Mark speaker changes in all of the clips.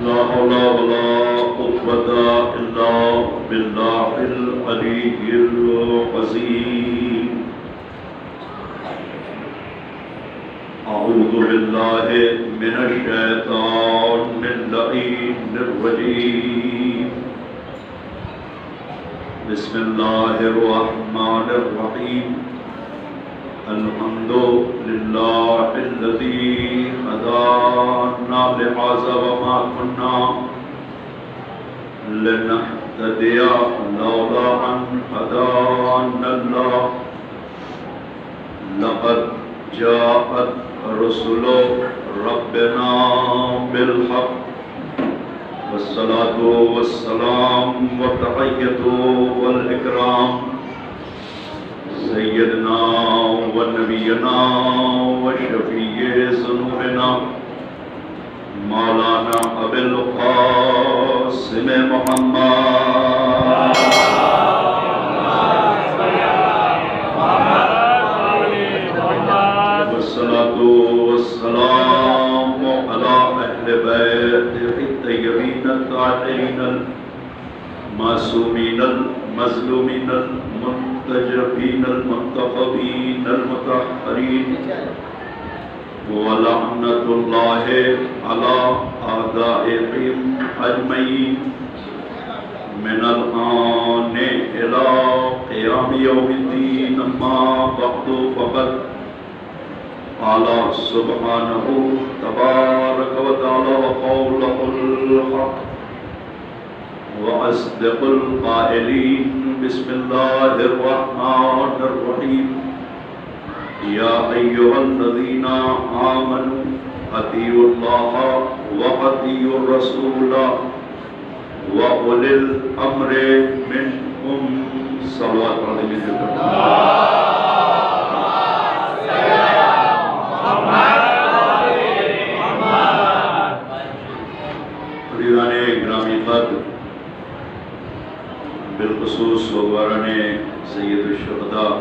Speaker 1: لا حول ولا قوة إلا بالله العلي العظيم. أعوذ بالله من الشيطان اللعين الرجيم. بسم الله الرحمن الرحيم. الحمد لله الذي هدانا لهذا وما كنا لنهتدي لولا أن هدانا الله. لقد جاءت رسل ربنا بالحق والصلاة والسلام والتحية والإكرام سيدنا ونبينا وشفيع ذنوبنا مولانا أبي القاسم محمد والصلاة والسلام على أهل بيته الطيبين الطاهرين المعصومين المظلومين المنتجبين المنتخبين المطهرين ولعنة الله على أعدائهم أجمعين من الآن إلى قيام يوم الدين. أما بعد فقد قال سبحانه تبارك وتعالى وقوله الحق وأصدق القائلين. بسم الله الرحمن الرحيم. يا أيها الذين آمنوا أطيعوا الله وأطيعوا الرسول وأولي الأمر منكم. صلوات گرامی قدر بالخصوص وغواران سید الشہداء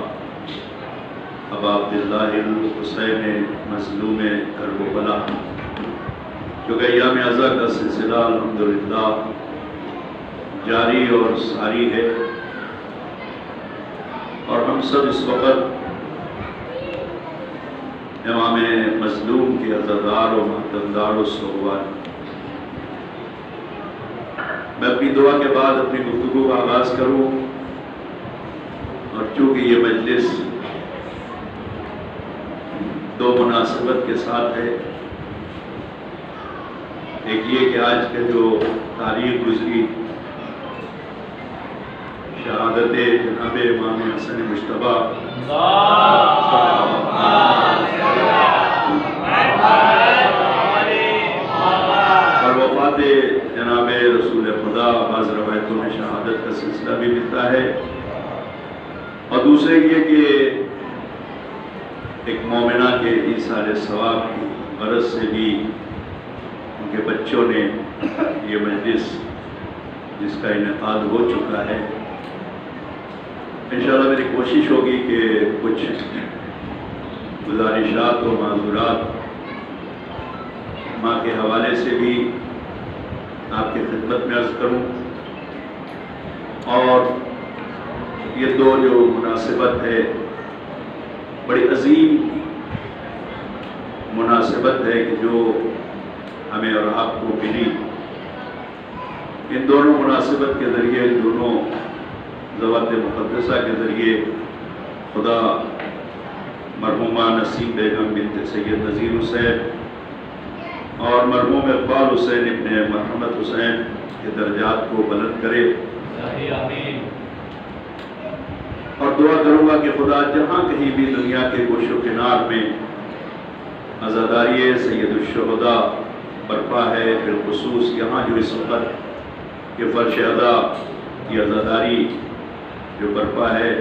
Speaker 1: ابا عبداللہ الحسین مظلوم کربلا، جو کہ ایام عزا کا سلسلہ الحمدللہ جاری اور ساری ہے، اور ہم سب اس وقت امام مظلوم کے عزادار و ماتمدار و سوگوار. میں اپنی دعا کے بعد اپنی گفتگو کا آغاز کروں، اور چونکہ یہ مجلس دو مناسبت کے ساتھ ہے. ایک یہ کہ آج کے جو تاریخ گزری شہادت جناب امام حسن مجتبیٰ اور وفات جناب رسول خدا، بعض روایتوں میں شہادت کا سلسلہ بھی ملتا ہے. اور دوسرے یہ کہ ایک مومنہ کے ایثار ثواب کی غرض سے بھی ان کے بچوں نے یہ مجلس جس کا انعقاد ہو چکا ہے، انشاءاللہ میری کوشش ہوگی کہ کچھ گزارشات و معذورات ماں کے حوالے سے بھی آپ کی خدمت میں عرض کروں. اور یہ دو جو مناسبت ہے، بڑی عظیم مناسبت ہے کہ جو ہمیں اور آپ کو ملی. ان دونوں مناسبت کے ذریعے، دونوں ذوات مقدسہ کے ذریعے، خدا مرحومہ نسیم بیگم بنت سید نذیر حسین اور مرحوم اقبال حسین ابن محمد حسین کے درجات کو بلند کرے. اور دعا کروں گا کہ خدا جہاں کہیں بھی دنیا کے گوش و کنار میں عزاداری سید الشہداء برپا ہے، بالخصوص یہاں جو اس وقت یہ فرش ادا کی عزاداری جو برپا ہے،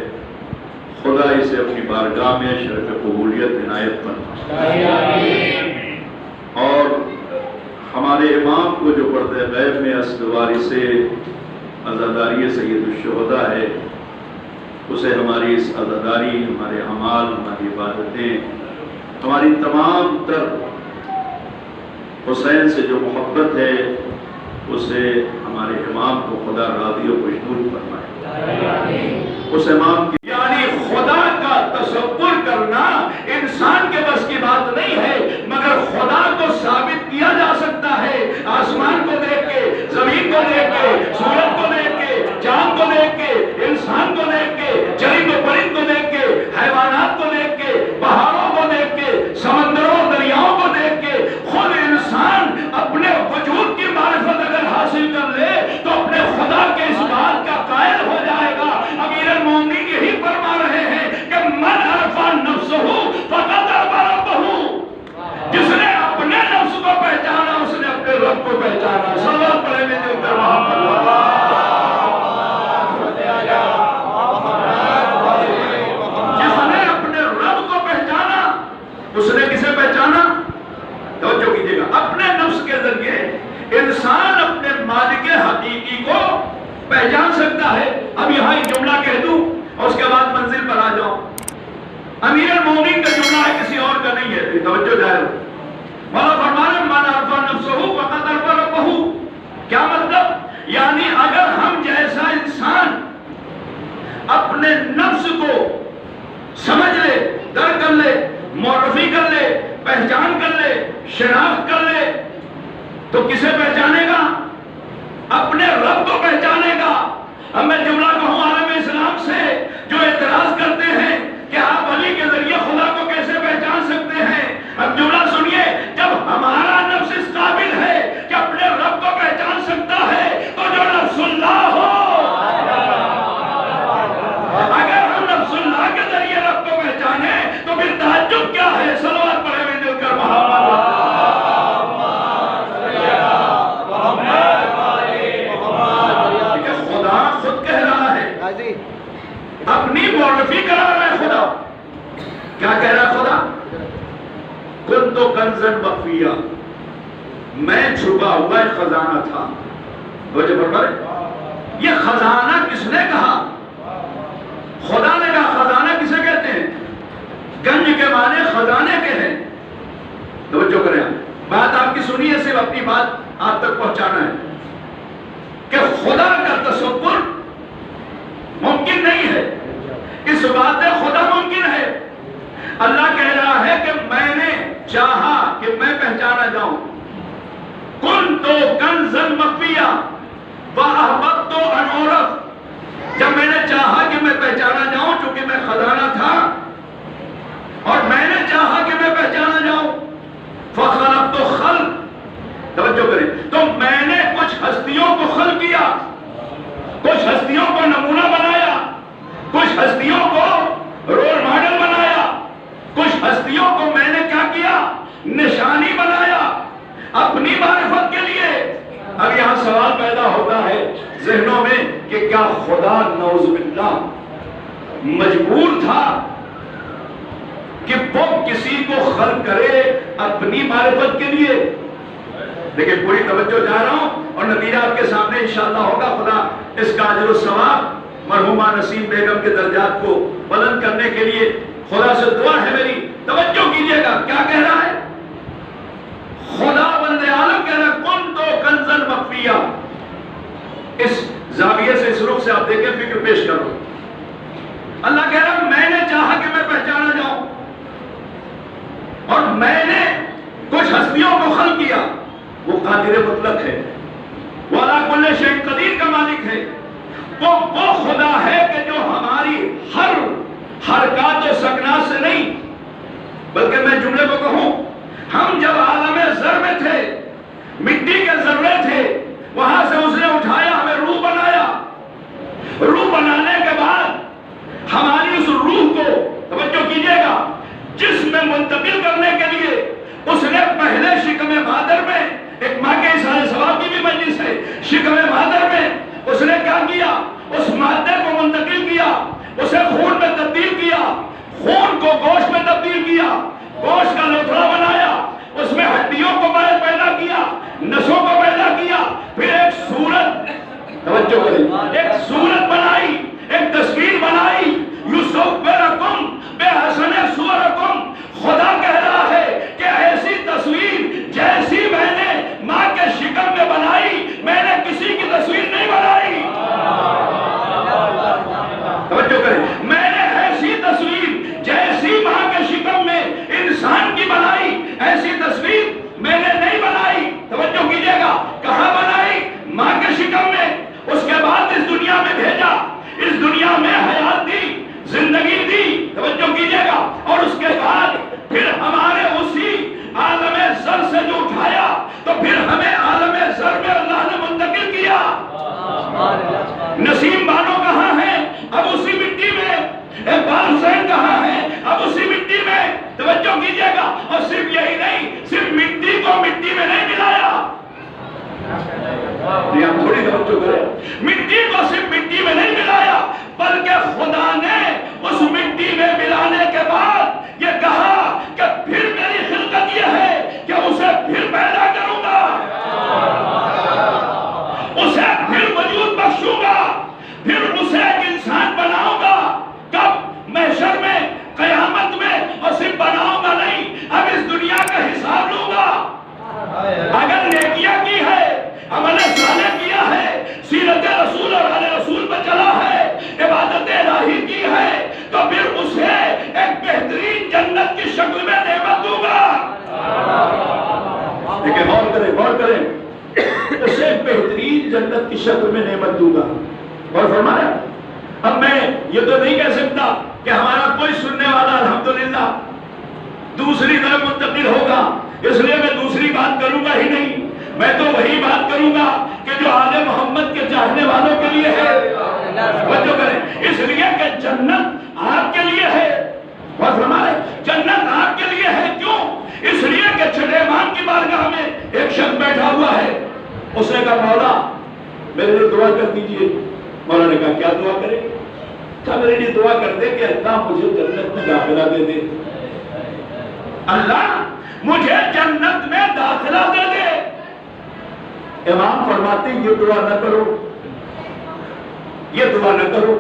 Speaker 1: خدا اسے اپنی بارگاہ میں شرف قبولیت عنایت فرمائے. اور ہمارے امام کو جو پردہ غیب میں اصل وارث عزاداری سید الشہداء ہے، اسے ہماری اس عزاداری، ہمارے اعمال، ہماری عبادتیں، ہماری تمام تر حسین سے جو محبت ہے، اسے ہمارے امام کو خدا راضی و خوشنود فرمائے. اس امام کی یعنی خدا کا تصور کرنا انسان کے بس کی بات نہیں ہے، مگر خدا کو ثابت کیا جا سکتا ہے. آسمان کو دیکھ کے، زمین کو دیکھ کے، سورج کو دیکھ کے، چاند کو دیکھ کے، انسان کو دیکھ کے، چرند و پرند کو دیکھ کے، حیوانات کو دیکھ کے، پہاڑوں کو دیکھ کے، سمندروں دریاؤں کو دیکھ کے خود انسان اپنے وجود کی معرفت اگر حاصل کر لے تو اپنے خدا کے اس بات کا قائل ہو جائے گا. امیر المومنین یہی فرما رہے ہیں کہ من عرف نفسہ فقد عرف ربہ. جس نے اپنے نفس کو پہچانا اس نے اپنے رب کو پہچانا. صلوات پڑھیں گے جو پر محمد. جس نے اپنے رب کو پہچانا اس نے کسے پہچانا؟ توجہ کیجئے گا. اپنے نفس کے ذریعے انسان اپنے مالک حقیقی کو پہچان سکتا ہے. اب یہاں ایک جملہ کہہ دوں اور اس کے بعد منزل پر آ جاؤں. امیر المومنین کا جملہ ہے، کسی اور کا نہیں ہے. توجہ جائے مولا فرمانے من عرف نفسہ فقد عرف ربہ. کیا مطلب؟ یعنی اگر ہم جیسا انسان اپنے نفس کو سمجھ لے، درک کر لے، معرفی کر لے، پہچان کر لے، شناخت کر لے تو کسے پہچانے گا؟ اپنے رب کو پہچانے گا. اب میں جملہ کہوں عالم اسلام سے جو اعتراض کرتے ہیں کہ آپ علی کے ذریعے خدا کو کیسے پہچان سکتے ہیں. اب جملہ سنیے، جب ہمارا نفس اس قابل ہے کہ اپنے رب کو پہچان سکتا ہے تو جو نفس اللہ ہو، اگر ہم نفس اللہ کے ذریعے رب کو پہچانے تو پھر تعجب کیا ہے؟ صلوات پڑھے ہوئے دل کر محمد. خدا خود کہہ رہا ہے، اپنی معرفی کرا رہا ہے. خدا کیا کہہ رہا ہے؟ خدا کنت کنزا مخفیا، میں چھپا ہوا ایک خزانہ تھا. یہ خزانہ کس نے کہا؟ خدا نے کہا. خزانہ کسے کہتے ہیں؟ گنج کے معنی خزانے کے ہیں. توجہ کریں، بات آپ کی سنیے، صرف اپنی بات آپ تک پہنچانا ہے کہ خدا کا تصور ممکن نہیں ہے. اس بات خدا ممکن ہے. اللہ کہہ رہا ہے کہ میں نے چاہا کہ میں پہچانا جاؤں. کنت کنزا مخفیا واحببت ان اعرف. جب میں نے چاہا کہ میں پہچانا جاؤں چونکہ میں خزانہ تھا اور میں نے چاہا کہ میں پہچانا جاؤں، فخلقت خلق. توجہ کریں، تو میں نے کچھ ہستیوں کو خلق کیا، کچھ ہستیوں کو نمونہ بنایا، کچھ ہستیوں کو رول ماڈل بنایا، کچھ ہستیوں کو میں نے کیا کیا؟ نشانی بنایا اپنی معرفت کے لیے. اب یہاں سوال پیدا ہوتا ہے ذہنوں میں کہ کیا خدا نعوذ باللہ مجبور تھا کہ وہ کسی کو خلق کرے اپنی معرفت کے لیے؟ لیکن پوری توجہ جا رہا ہوں اور نتیجہ آپ کے سامنے انشاءاللہ ہوگا. خدا اس کا اجر و ثواب مرحومہ نسیم بیگم کے درجات کو بلند کرنے کے لیے خدا سے دعا ہے میری. توجہ کیجئے گا کیا کہہ رہا ہے خدا. بندے عالم کہہ رہا ہے کنت کنزا مخفیا. اس زاویے سے، اس رخ سے آپ دیکھیں، فکر پیش کرو. اللہ کہہ رہا ہے میں نے چاہا کہ میں پہچانا جاؤں اور میں نے کچھ ہستیوں کو خلق کیا. وہ قادر مطلق ہے، وہ علی کل شیء قدیر کا مالک ہے. وہ خدا ہے کہ جو ہماری ہر حرکات و سکنات سے نہیں، بلکہ میں جملے کو کہوں، ہم جب عالم ذر میں تھے، مٹی کے ذرے تھے، وہاں سے اس نے اٹھایا، ہمیں روح بنایا. روح بنانے کے بعد ہماری اس روح کو، توجہ کیجئے گا، جسم میں منتقل کرنے کے لیے اس نے پہلے شکم مادر میں، ایک ماں کے اظہار ثواب کی بھی مجلس ہے، شکم مادر میں اس نے کیا کیا؟ اس مادے کو منتقل کیا، اسے خون میں تبدیل کیا، خون کو گوشت میں تبدیل کیا، گوشت کا لوتھڑا بنایا، اس میں ہڈیوں کو پیدا کیا، نسوں کو پیدا کیا، پھر ایک صورت، توجہ کریں، ایک صورت بنائی، ایک تصویر بنائی. یصورکم بأحسن صورکم. خدا کہہ رہا ہے کہ ایسی تصویر جیسی میں نے ماں کے شکم میں بنائی، میں نے
Speaker 2: غور کریں، اسے بہترین جنت کی شکل میں نعمت دوں گا. اور فرمایا اب میں یہ تو نہیں کہہ سکتا کہ ہمارا کوئی سننے والا الحمدللہ دوسری طرف منتقل ہوگا، اس لیے میں دوسری بات کروں گا ہی نہیں. میں تو وہی بات کروں گا کہ جو آل محمد کے چاہنے والوں کے لیے ہے. توجہ کریں، اس لیے کہ جنت آپ کے لیے ہے. اور فرمائے جنت آپ کے لیے ہے. کیوں؟ اس لیے کہ چھٹے امام کی بارگاہ میں ایک شخص بیٹھا ہوا ہے. اس نے کہا مولا میرے لیے دعا کر دیجئے. مولا نے کہا کیا دعا کرے؟ کہا میرے لیے دعا کر دے کہ اللہ مجھے جنت میں داخلہ دے دے. اللہ مجھے جنت میں داخلہ دے دے. امام فرماتے ہیں یہ دعا نہ کرو، یہ دعا نہ کرو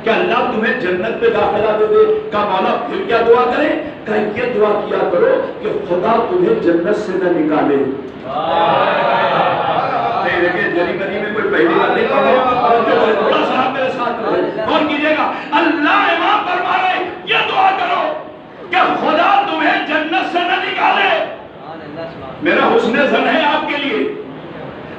Speaker 2: کہ اللہ تمہیں جنت میں داخلہ دے دے. کہا مولا پھر کیا دعا کریں؟ کہا یہ دعا کیا کرو کہ خدا تمہیں جنت سے نہ نکالے. دیکھیں جلی گلی میں کوئی پہلی بات نہیں پڑھو، تھوڑا سا میرے ساتھ غور کیجئے گا. اللہ امام فرما رہے یہ دعا کرو کہ خدا تمہیں جنت سے نہ نکالے. میرا حسن ظن ہے آپ کے لیے،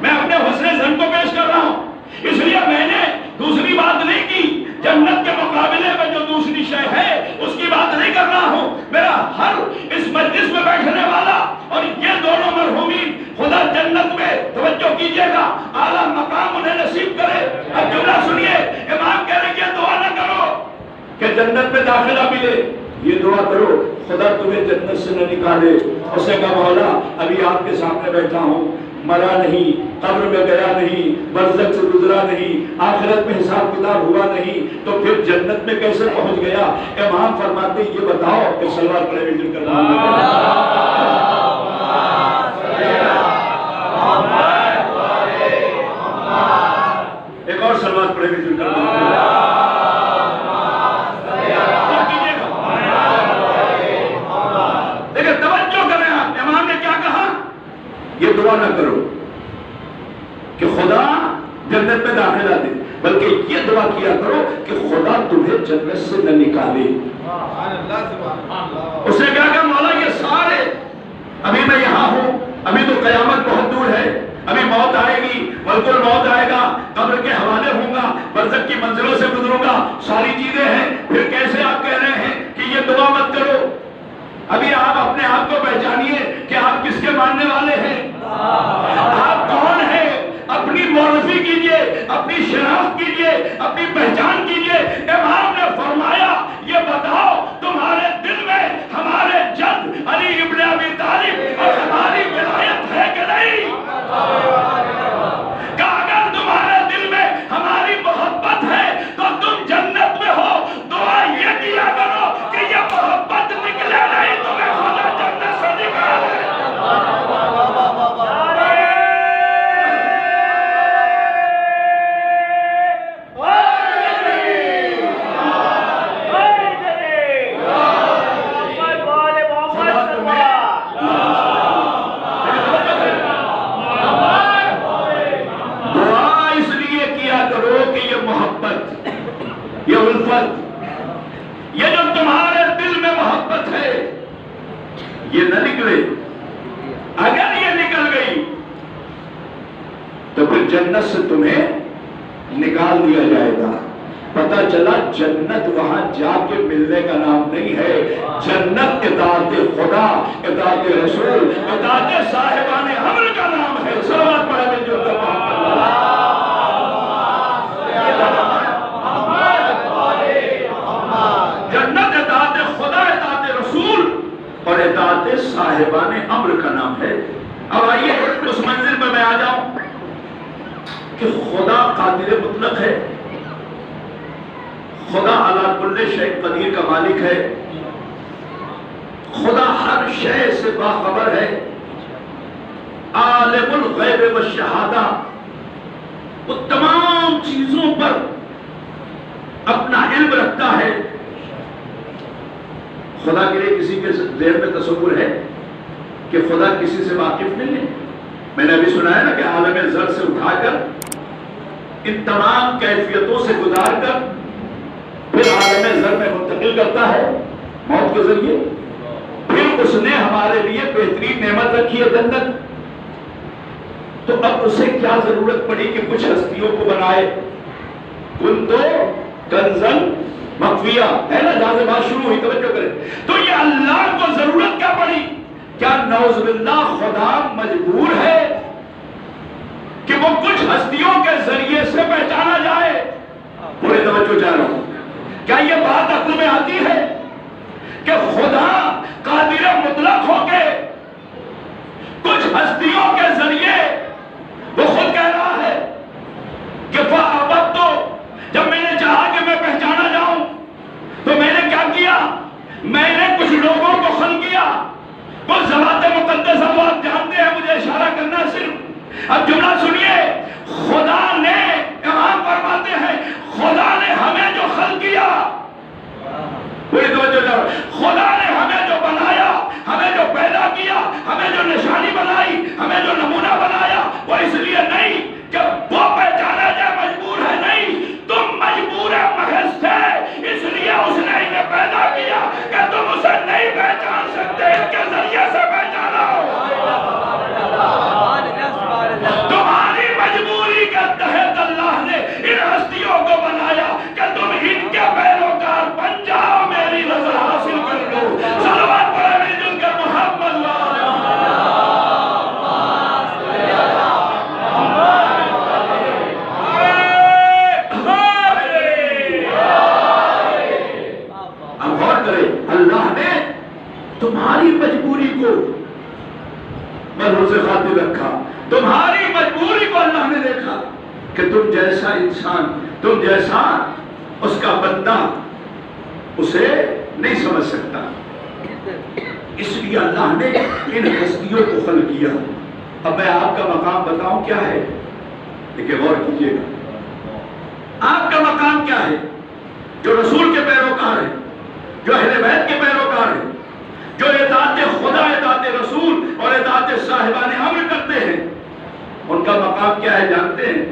Speaker 2: میں اپنے حسن ظن کو پیش کر رہا ہوں. اس لیے میں نے دوسری بات نہیں کی، جنت کے مقابلے میں جو دوسری شے ہے اس کی بات نہیں کر رہا ہوں. میرا ہر اس مجلس میں بیٹھنے والا اور یہ دونوں مرحومین خدا جنت میں توجہ کیجئے گا اعلیٰ مقام انہیں نصیب کرے. اب جملہ سنیے، امام کہہ رہے کہ دعا نہ کرو کہ جنت میں داخلہ ملے، یہ دعا کرو خدا تمہیں جنت سے نہ نکالے. اس نے کہا مولا ابھی آپ کے سامنے بیٹھا ہوں، مرا نہیں، قبر میں گیا نہیں، برزخ سے گزرا نہیں، آخرت میں حساب کتاب ہوا نہیں، تو پھر جنت میں کیسے پہنچ گیا؟ امام فرماتے یہ بتاؤ کہ سلوات پڑھے وزر کرنا. ایک اور سلوات پڑھے وزر کرنا. دیکھیں توجہ کریں آپ، امام نے کیا کہا؟ یہ دعا نہ کرو کہ خدا جنت میں داخلہ دے، بلکہ یہ دعا کیا کرو کہ خدا تمہیں جنت سے نہ نکالے. اس نے کہا کہ مولا یہ سارے، ابھی میں یہاں ہوں، ابھی تو قیامت بہت دور ہے، ابھی موت آئے گی، ملک الموت آئے گا، قبر کے حوالے ہوں گا، برزخ کی منزلوں سے گزروں گا، ساری چیزیں ہیں. پھر کیسے آپ کہہ رہے ہیں کہ یہ دعا مت کرو؟ ابھی آپ اپنے آپ کو پہچانیے کہ آپ کس کے ماننے والے ہیں، آپ کون ہیں. اپنی معرفی کیجئے، اپنی شناخت کیجئے، اپنی پہچان کیجئے. امام نے فرمایا یہ بتاؤ تمہارے دل میں ہمارے جد علی ابن ابی طالب اور ہماری ولایت ہے کہ نہیں؟ کہ اگر تمہارے دل میں ہماری محبت ہے تو تم جنت میں ہو. دعا یہ کیا کرو کہ یہ محبت نکلے نہیں تمہیں خدا جنت سے نکالے. یہ الفت، یہ جو تمہارے دل میں محبت ہے یہ نہ نکلے. اگر یہ نکل گئی تو پھر جنت سے تمہیں نکال دیا جائے گا. پتہ چلا جنت وہاں جا کے ملنے کا نام نہیں ہے. جنت اطاعت خدا، اطاعت رسول، اطاعت صاحبان امر کا نام ہے. صلوات پڑھے جو جنت اطاعت خدا، اطاعت رسول اور اطاعت صاحبان امر کا نام ہے. اب آئیے اس منزل پر میں آ جاؤں کہ خدا قادر مطلق ہے، خدا علی کل شیء قدیر کا مالک ہے، خدا ہر شے سے باخبر ہے، عالم الغیب والشہادہ، وہ تمام چیزوں پر اپنا علم رکھتا ہے. خدا کے لیے کسی کے ذہن میں تصور ہے کہ خدا کسی سے واقف نہیں ہے؟ میں نے ابھی سنا ہے نا کہ عالم ذر سے اٹھا کر ان تمام کیفیتوں سے گزار کر پھر عالم ذر میں منتقل کرتا ہے موت کے ذریعے. پھر اس نے ہمارے لیے بہترین نعمت رکھی ہے جنت. تو اب اسے کیا ضرورت پڑی کہ کچھ ہستیوں کو بنائے؟ کن تو کنزن مخفیہ ہے نا، جہاں سے بات شروع ہوئی، توجہ کریں. تو یہ اللہ کو ضرورت کیا پڑی؟ کیا نعوذ باللہ خدا مجبور ہے کہ وہ کچھ ہستیوں کے ذریعے سے پہچانا جائے؟ پورے توجہ چاہ رہا ہوں. کیا یہ بات عقل میں آتی ہے کہ خدا قادر مطلق ہو کے کچھ ہستیوں کے ذریعے وہ خود کہہ رہا ہے کہ فَأَبَدْتُ، جب میں نے چاہا کہ میں پہچانا جاؤں تو میں نے کیا کیا؟ میں نے کچھ لوگوں کو خلق کیا. کچھ ذوات مقدسہ وہ آپ جانتے ہیں، مجھے اشارہ کرنا صرف. اب جملہ سنیے، خدا نے، امام فرماتے ہیں خدا نے ہمیں جو خلق کیا، پوری توجہ کرو، خدا نے ہمیں جو بنایا، ہمیں جو پیدا کیا، ہمیں جو نشانی بنائی، ہمیں جو نمونہ بنایا، وہ اس لیے نہیں کہ وہ پہچانا جائے مجبور ہے، نہیں، تم مجبور محض تھے، اس لیے اس نے انہیں پیدا کیا کہ تم اسے نہیں پہچان سکتے، اس کے ذریعے سے پہچانا. تمہاری مجبوری کے تحت اللہ نے ان ہستیوں کو بنایا کہ تم ان کے پیروکار بن جاؤ، میری رضا حاصل کر لو. صلوات پڑھیں مل جل کر محمد اللہ نے تمہاری مجبوری کو ملحوظ خاطر رکھا. تمہاری مجبوری کو اللہ نے دیکھا کہ تم جیسا انسان، تم جیسا اس کا بندہ اسے نہیں سمجھ سکتا، اس لیے اللہ نے ان ہستیوں کو خلق کیا. اب میں آپ کا مقام بتاؤں کیا ہے، دیکھیں غور کیجئے گا. آپ کا مقام کیا ہے؟ جو رسول کے پیروکار ہیں، جو اہل بیت کے پیروکار ہیں، جو اطاعت خدا، اطاعت رسول اور اطاعت صاحبان امر کرتے ہیں، ان کا مقام کیا ہے جانتے ہیں؟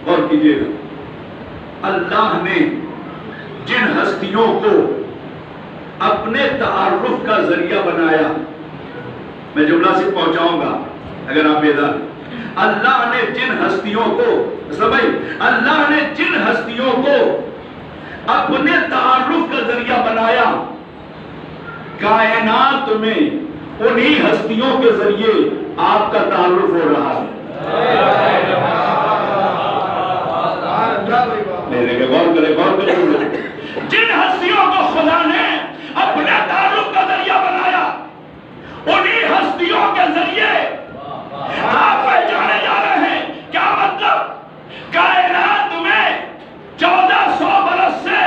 Speaker 2: غور کیجئے گا. اللہ نے جن ہستیوں کو اپنے تعارف کا ذریعہ بنایا، میں جملہ سے پہنچاؤں گا اگر آپ بیدار ہیں. اللہ نے جن ہستیوں کو، اللہ نے جن ہستیوں کو اپنے تعارف کا ذریعہ بنایا، کائنات میں انہی ہستیوں کے ذریعے آپ کا تعارف ہو رہا ہے. غور کریں. جن ہستیوں کو خدا نے اپنے تعارف کا ذریعہ بنایا، انہی ہستیوں کے ذریعے آپ پہچانے جا رہے ہیں. کیا مطلب؟ کائنات میں 1400 برس سے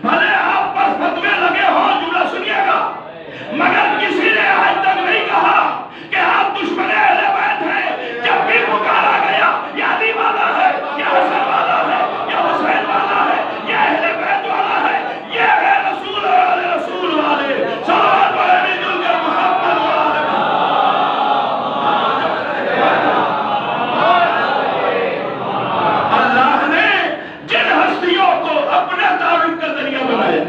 Speaker 2: بھلے آپ پر فتوے لگے ہوں، جملہ سنیے گا، مگر کسی نے آج تک نہیں کہا کہ آپ دشمن اہل بیت ہیں. جب بھی پکارا گیا، یہ علی والا ہے، یہ حسن والا ہے، یہ حسین والا ہے، یہ اہل بیت والا ہے، یہ ہے رسول والے، رسول والے. صلوات پڑھیں مل جل کر محمد والے. اللہ نے جن ہستیوں کو اپنے تعارف کا ذریعہ بنایا،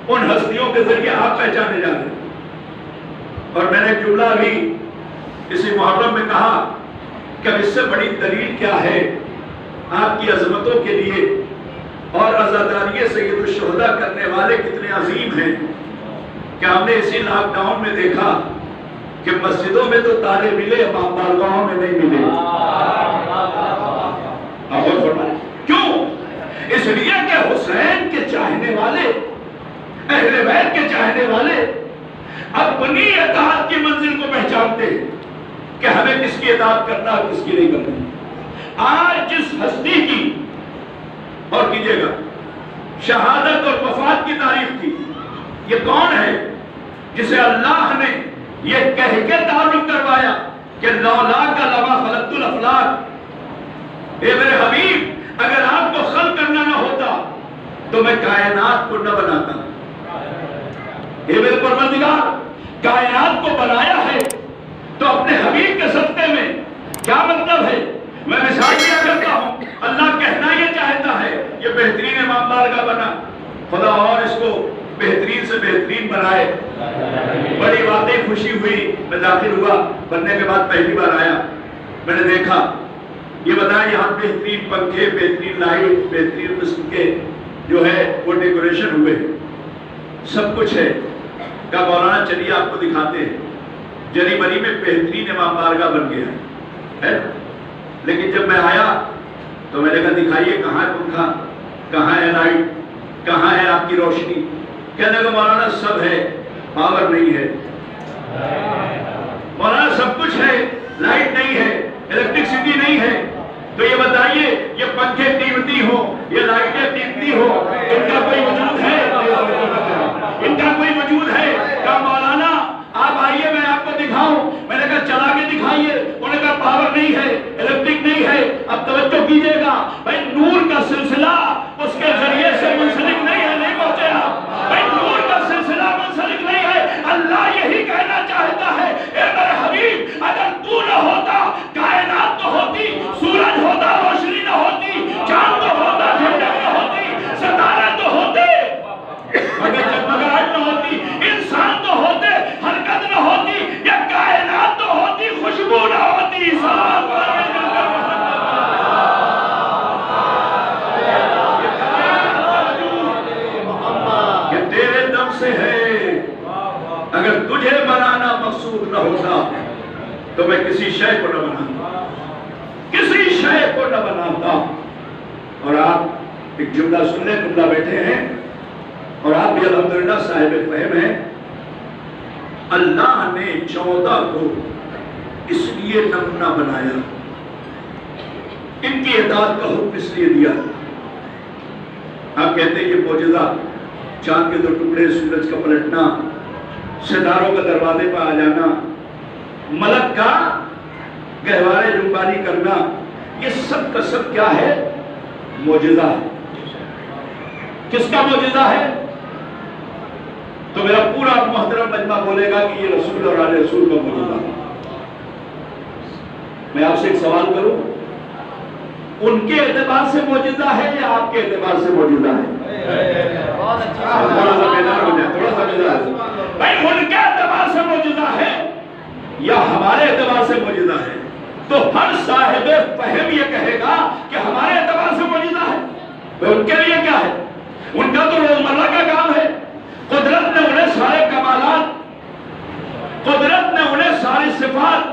Speaker 2: ان ہستیوں کے ذریعے آپ پہچانے جا رہے ہیں. اور میں نے جملہ بھی اسی محرم میں کہا کہ اب اس سے بڑی دلیل کیا ہے آپ کی عظمتوں کے لیے، اور عزاداری سید الشہداء کرنے والے کتنے عظیم ہیں، کہ ہم نے اسی لاک ڈاؤن میں دیکھا کہ مسجدوں میں تو تالے ملے، بارگاہوں میں نہیں ملے. کیوں؟ اس لیے کہ حسین کے چاہنے والے، اہل بیت کے چاہنے والے اپنی اطاعت کی منزل کو پہچانتے ہیں کہ ہمیں کس کی اطاعت کرنا اور کس کی نہیں کرنا. آج جس ہستی کی، اور کیجئے گا، شہادت اور وفات کی تاریخ کی، یہ کون ہے جسے اللہ نے یہ کہہ کے تعارف کروایا کہ لولا کا لما خلقت الافلاک، اے میرے حبیب اگر آپ کو خلق کرنا نہ ہوتا تو میں کائنات کو نہ بناتا. اے میرے پروردگار، کائنات کو بنایا ہے تو اپنے حبیب کے صدقے میں. کیا مطلب ہے؟ میں مثال دیا کرتا ہوں. اللہ کہنا یہ چاہتا ہے یہ بہترین امام بارگاہ بنا، خدا اور اس کو بہترین سے بہترین بنائے. بڑی باتیں خوشی ہوئی، میں داخل ہوا، بننے کے بعد پہلی بار آیا.
Speaker 1: میں نے دیکھا یہ بتایا یہاں بہترین پنکھے، بہترین لائٹ، بہترین قسم کے جو ہے وہ ڈیکوریشن ہوئے، سب کچھ ہے۔ کہا مولانا چلیے آپ کو دکھاتے ہیں۔ جری بری میں بہترین امام بارگاہ بن گیا ہے، لیکن جب میں آیا تو میں نے کہا دکھائیے کہاں ہے پنکھا، کہاں ہے لائٹ، کہاں ہے آپ کی روشنی؟ کہنے لگا مولانا سب ہے، پاور نہیں ہے۔ مولانا سب کچھ ہے، لائٹ نہیں ہے، الیکٹرسٹی نہیں ہے، تو یہ بتائیے یہ پنکھے قیمتی ہو، یہ لائٹیں قیمتی ہو، ان کا کوئی وجود ہے؟ ان کا کوئی وجود ہے؟ کہا مولانا آپ آئیے میں آپ کو دکھاؤں۔ میں نے کہا چلا کے دکھائیے۔ انہوں نے کہا پاور نہیں ہے، الیکٹرک نہیں ہے۔ اب توجہ کیجئے گا بھائی، نور کا سلسلہ اس کے ذریعے سے منسلک نہیں ہے، نہیں پہنچے آپ بھائی، نور کا سلسلہ منسلک نہیں ہے۔ اللہ یہی کہنا چاہتا ہے اے میرے حبیب، اگر تو نہ ہوتا کائنات تو ہوتی، سورج ہوتا روشنی نہ ہوتی، چاند تو ہوتا ٹھنڈک نہ ہوتی، ستارے تو ہوتے مگر جگمگاہٹ نہ ہوتی، انسان تو ہوتے حرکت نہ ہوتی، یہ کائنات تو ہوتی خوشبو نہ ہوتی۔ سلام یہ تیرے دم سے ہے، اگر تجھے بنانا مقصود نہ ہوتا تو میں کسی شے کو نہ بناتا، کسی شے کو نہ بناتا۔ اور آپ ایک جملہ سننے جملہ بیٹھے ہیں اور آپ بھی الحمدللہ صاحب فہم ہیں۔ اللہ نے 14 کو اس لیے نمونہ بنایا، ان کی اطاعت کا حکم اس لیے دیا۔ آپ کہتے ہیں یہ معجزہ، چاند کے 2 ٹکڑے، سورج کا پلٹنا، ستاروں کا دروازے پر آ جانا، ملک کا گہوارے جنبانی کرنا، یہ سب کا سب کیا ہے؟ معجزہ ہے۔ کس کا معجزہ ہے؟ تو میرا پورا محترم مجمع بولے گا کہ یہ رسول اور آل رسول کا معجزہ ہے۔ میں آپ سے ایک سوال کروں، ان کے اعتبار سے معجزہ ہے یا آپ کے اعتبار سے معجزہ ہے؟ تھوڑا سا بیدار ہو جائے، تھوڑا سا بیدار ہو جائے۔ بھائی ان کے اعتبار سے معجزہ ہے یا ہمارے اعتبار سے معجزہ ہے؟ تو ہر صاحب فہم یہ کہے گا کہ ہمارے اعتبار سے معجزہ ہے۔ تو ان کے لیے کیا ہے؟ ان کا تو روزمرہ کا کام ہے۔ قدرت نے انہیں سارے کمالات، قدرت نے انہیں ساری صفات،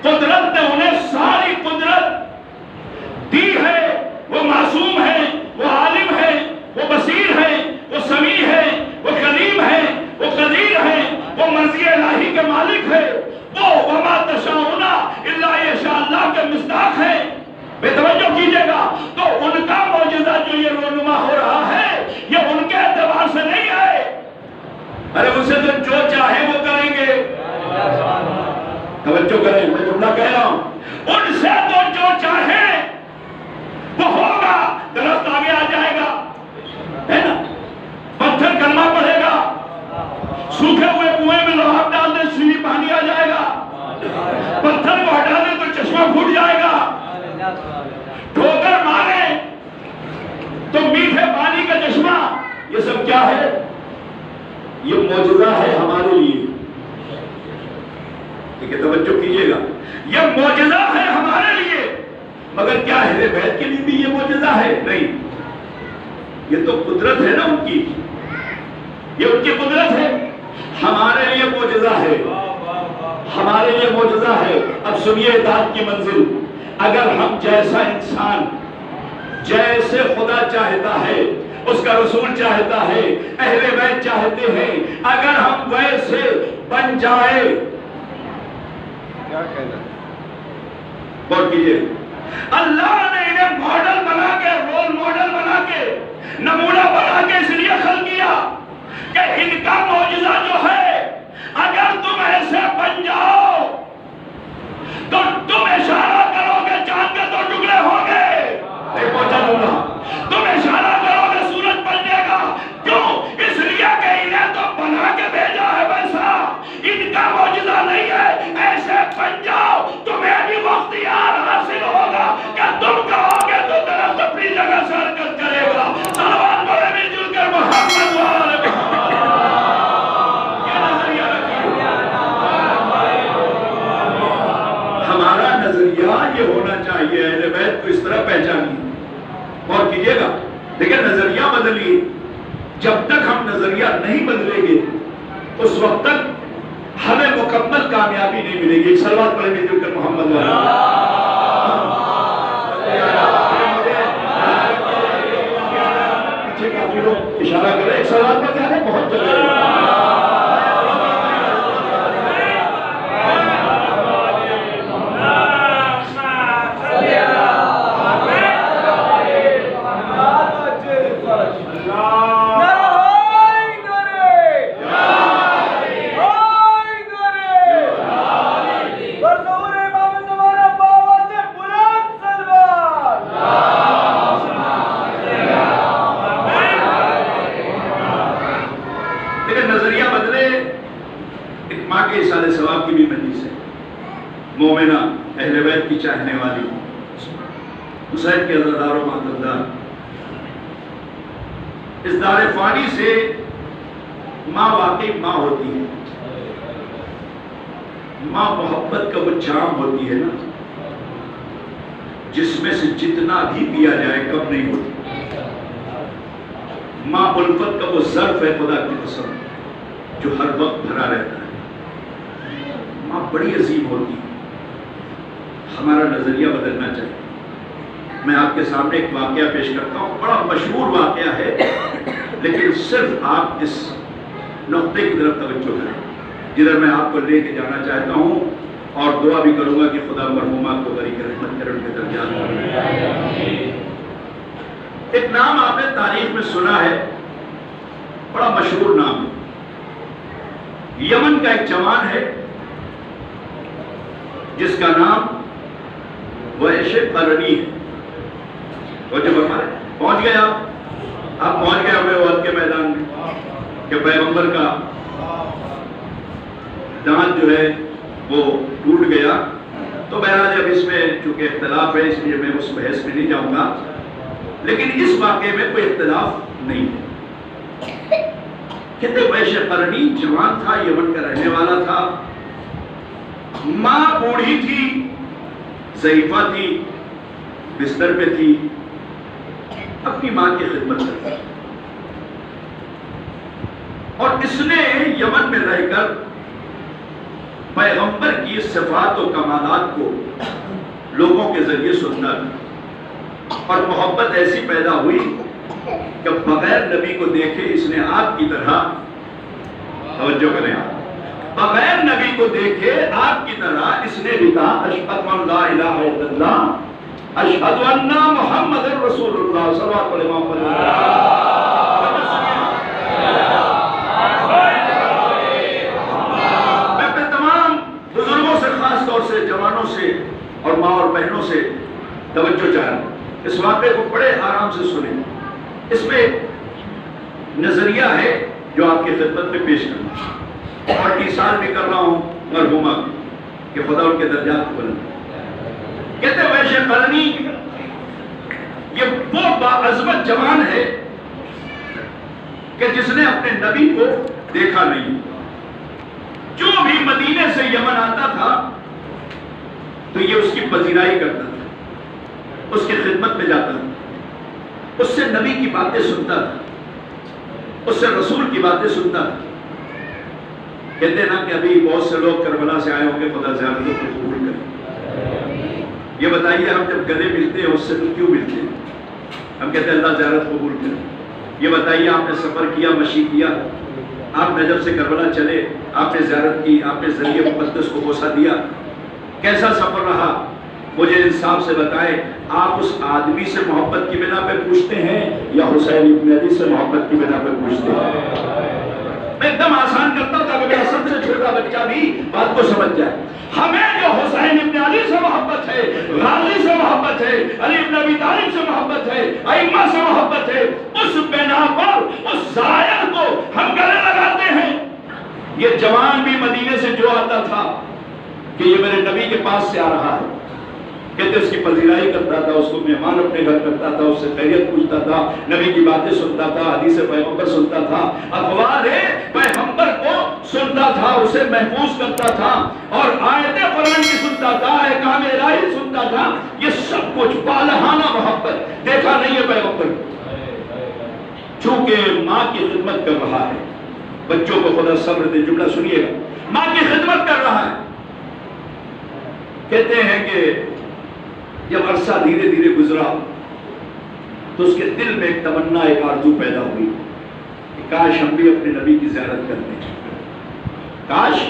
Speaker 1: قدرت نے انہیں ساری قدرت دی ہے۔ وہ معصوم ہے، وہ عالم ہے، وہ بصیر ہے، وہ سمیع ہے، وہ کلیم ہے، وہ قدیر ہے، وہ مرضی الہی کے مالک ہے، وہ وما تشاءون الا یشاء اللہ کے مصداق ہے۔ بے توجہ کیجئے گا، تو ان کا معجزہ جو یہ رونما ہو رہا ہے یہ ان کے اعتبار سے نہیں ہے۔ ارے ان سے تو جو چاہے وہ کریں گے۔ توجہ کریں، میں جملہ کہہ رہا ہوں، ان سے تو جو چاہے وہ ہوگا۔ درخت آگے آ جائے گا، ہے نا، پتھر کلمہ پڑھے گا، سوکھے ہوئے کنویں میں لوہا ڈال دے سوئی پانی آ جائے گا، پتھر کو ہٹا دے تو چشمہ پھوٹ جائے گا، ٹھوکر مارے تو میٹھے پانی کا چشمہ۔ یہ سب کیا ہے؟ یہ معجزہ ہے ہمارے لیے۔ ٹھیک ہے، توجہ کیجئے گا، یہ معجزہ ہے ہمارے لیے، مگر کیا اہل بیت کے لیے بھی یہ معجزہ ہے؟ نہیں، یہ تو قدرت ہے نا ان کی، یہ ان کی قدرت ہے۔ ہمارے لیے معجزہ ہے، ہمارے لیے معجزہ ہے۔ اب سنیے اطاعت کی منزل۔ اگر ہم جیسا انسان جیسے خدا چاہتا ہے، اس کا رسول چاہتا ہے، اہل بیت چاہتے ہیں، اگر ہم ویسے بن جائے، کیا کہنا بول کیجئے، اللہ نے انہیں ماڈل بنا کے، رول ماڈل بنا کے، نمونہ بنا کے اس لیے خلق کیا کہ ان کا معجزہ جو ہے اگر تم ایسے بن جاؤ تو تم اشارہ کرو گے چاند کے 2 ٹکڑے ہوں گے، تم اشارہ کرو گے سورج پلٹے گا۔ کیوں؟ اس لیے کہ انہیں تو بنا کے بھیجا ہے ویسا، ان کا معجزہ نہیں ہے۔ ایسے بن جاؤ، تمہیں بھی اختیار حاصل ہوگا کہ تم کہو گے تو درخت اپنی جگہ سے حرکت کرے گا۔ صلوات پڑھیں مل جل کر محمد وآل محمد۔ نظریہ یہ ہونا چاہیے، اہل بیت کو اس طرح پہچانیے اور کیجئے گا، لیکن نظریہ بدلیے۔ جب تک ہم نظریہ نہیں بدلیں گے اس وقت تک ہمیں مکمل کامیابی نہیں ملے گی۔ ایک صلوات پڑھیں گے جو کہ محمد پیچھے کافی لوگ اشارہ کریں، ایک صلوات پڑھ جانے بہت جگہ ثواب کی بھی مجلس ہے، مومنہ اہل بیت کی چاہنے والی، حسین کے عزادار و ماتردار۔ اس دار فانی سے ماں واقعی ماں ہوتی ہے، ماں محبت کا وہ جام ہوتی ہے نا جس میں سے جتنا بھی پیا جائے کم نہیں ہوتی۔ ماں الفت کا وہ ظرف ہے خدا کی قسم جو ہر وقت بھرا رہتا ہے۔ ماں بڑی عظیم ہوتی ہے، ہمارا نظریہ بدلنا چاہیے۔ میں آپ کے سامنے ایک واقعہ پیش کرتا ہوں، بڑا مشہور واقعہ ہے، لیکن صرف آپ اس نقطے کی طرف توجہ کریں جدھر میں آپ کو لے کے جانا چاہتا ہوں، اور دعا بھی کروں گا کہ خدا مرحومہ کو بری رحمت کرے، ان کے درجات بڑھائے۔ ایک نام آپ نے تاریخ میں سنا ہے، بڑا مشہور نام ہے، یمن کا ایک جوان ہے جس کا نام وحش قرنی ہے۔ وہ جب ہمارے پہنچ گئے آپ پہنچ گئے ہمیں احد کے میدان میں کہ پیغمبر کا دانت جو ہے وہ ٹوٹ گیا۔ تو بہرحال جب اس میں چونکہ اختلاف ہے اس لیے میں اس بحث میں نہیں جاؤں گا، لیکن اس واقعے میں کوئی اختلاف نہیں ہے۔ کہتے وحش قرنی جوان تھا، یمن کا رہنے والا تھا، ماں بوڑھی تھی، ضعیفہ تھی، بستر پہ تھی، اپنی ماں کی خدمت کرتی، اور اس نے یمن میں رہ کر پیغمبر کی صفات و کمالات کو لوگوں کے ذریعے سننا تھا، اور محبت ایسی پیدا ہوئی کہ بغیر نبی کو دیکھے اس نے آپ کی طرح، توجہ کریں آپ، بغیر نبی کو دیکھے آپ کی طرح اس نے بھی کہا اشہد ان لا الہ الا اللہ اشہد ان محمد رسول اللہ صلی اللہ علیہ وسلم۔ میں اپنے تمام بزرگوں سے، خاص طور سے جوانوں سے اور ماں اور بہنوں سے توجہ چاہ رہا ہوں، اس واقعے کو بڑے آرام سے سنیں۔ اس میں نظریہ ہے جو آپ کی خدمت میں پیش کرنا، اور ایصال بھی کر رہا ہوں مرحومہ کہ خدا ان کے درجات کو بلند۔ کہتے ہیں وحش قرنی یہ وہ باعظمت جوان ہے کہ جس نے اپنے نبی کو دیکھا نہیں، جو بھی مدینے سے یمن آتا تھا تو یہ اس کی پذیرائی کرتا تھا، اس کی خدمت میں جاتا تھا، اس سے نبی کی باتیں سنتا تھا، اس سے رسول کی باتیں سنتا تھا۔ کہتے ہیں نا کہ ابھی بہت سے لوگ کربلا سے آئے ہوں گے، خدا زیارتوں کو قبول کرے۔ یہ بتائیے ہم جب گلے ملتے ہیں اس سے تو کیوں ملتے ہیں؟ ہم کہتے ہیں اللہ زیارت قبول کرے۔ یہ بتائیے آپ نے سفر کیا، مشی کیا، آپ نجف سے کربلا چلے، آپ نے زیارت کی، آپ نے ذریعہ مقدس کو بوسہ دیا، کیسا سفر رہا؟ مجھے انصاف سے بتائیں، آپ اس آدمی سے محبت کی بنا پہ پوچھتے ہیں یا حسین ابن علی سے محبت کی بنا پہ پوچھتے ہیں؟ میں ایک دم آسان کرتا تھا کہ میرا سب سے چھوٹا بچہ بھی بات کو سمجھ جائے۔ ہمیں جو حسین ابن علی سے محبت ہے، غازی سے محبت ہے، علی ابن ابی طالب سے محبت ہے، ائمہ سے محبت ہے، اس بنا پر اس زائر کو ہم گلے لگاتے ہیں۔ یہ جوان بھی مدینے سے جو آتا تھا کہ یہ میرے نبی کے پاس سے آ رہا ہے، کہتے اس کی پذیرائی کرتا تھا، اس کو مہمان اپنے گھر کرتا تھا، اس سے خیریت پوچھتا تھا، نبی کی باتیں سنتا تھا، حدیث پیغمبر سنتا تھا، اخبار پیغمبر کو سنتا تھا، اسے محفوظ کرتا تھا، اور آیت قرآن کی سنتا تھا، احکام الہی
Speaker 2: ابتدا ہی سنتا تھا یہ سب کچھ بالہانہ محبت دیکھا نہیں ہے پیغمبر، چونکہ ماں کی خدمت کر رہا ہے. بچوں کو خدا صبر دے، جملہ سنیے گا، ماں کی خدمت کر رہا ہے. کہتے ہیں کہ جب عرصہ دھیرے دھیرے گزرا تو اس کے دل میں ایک تمنا، ایک آرزو پیدا ہوئی کہ کاش ہم بھی اپنے نبی کی زیارت کر لیں، کاش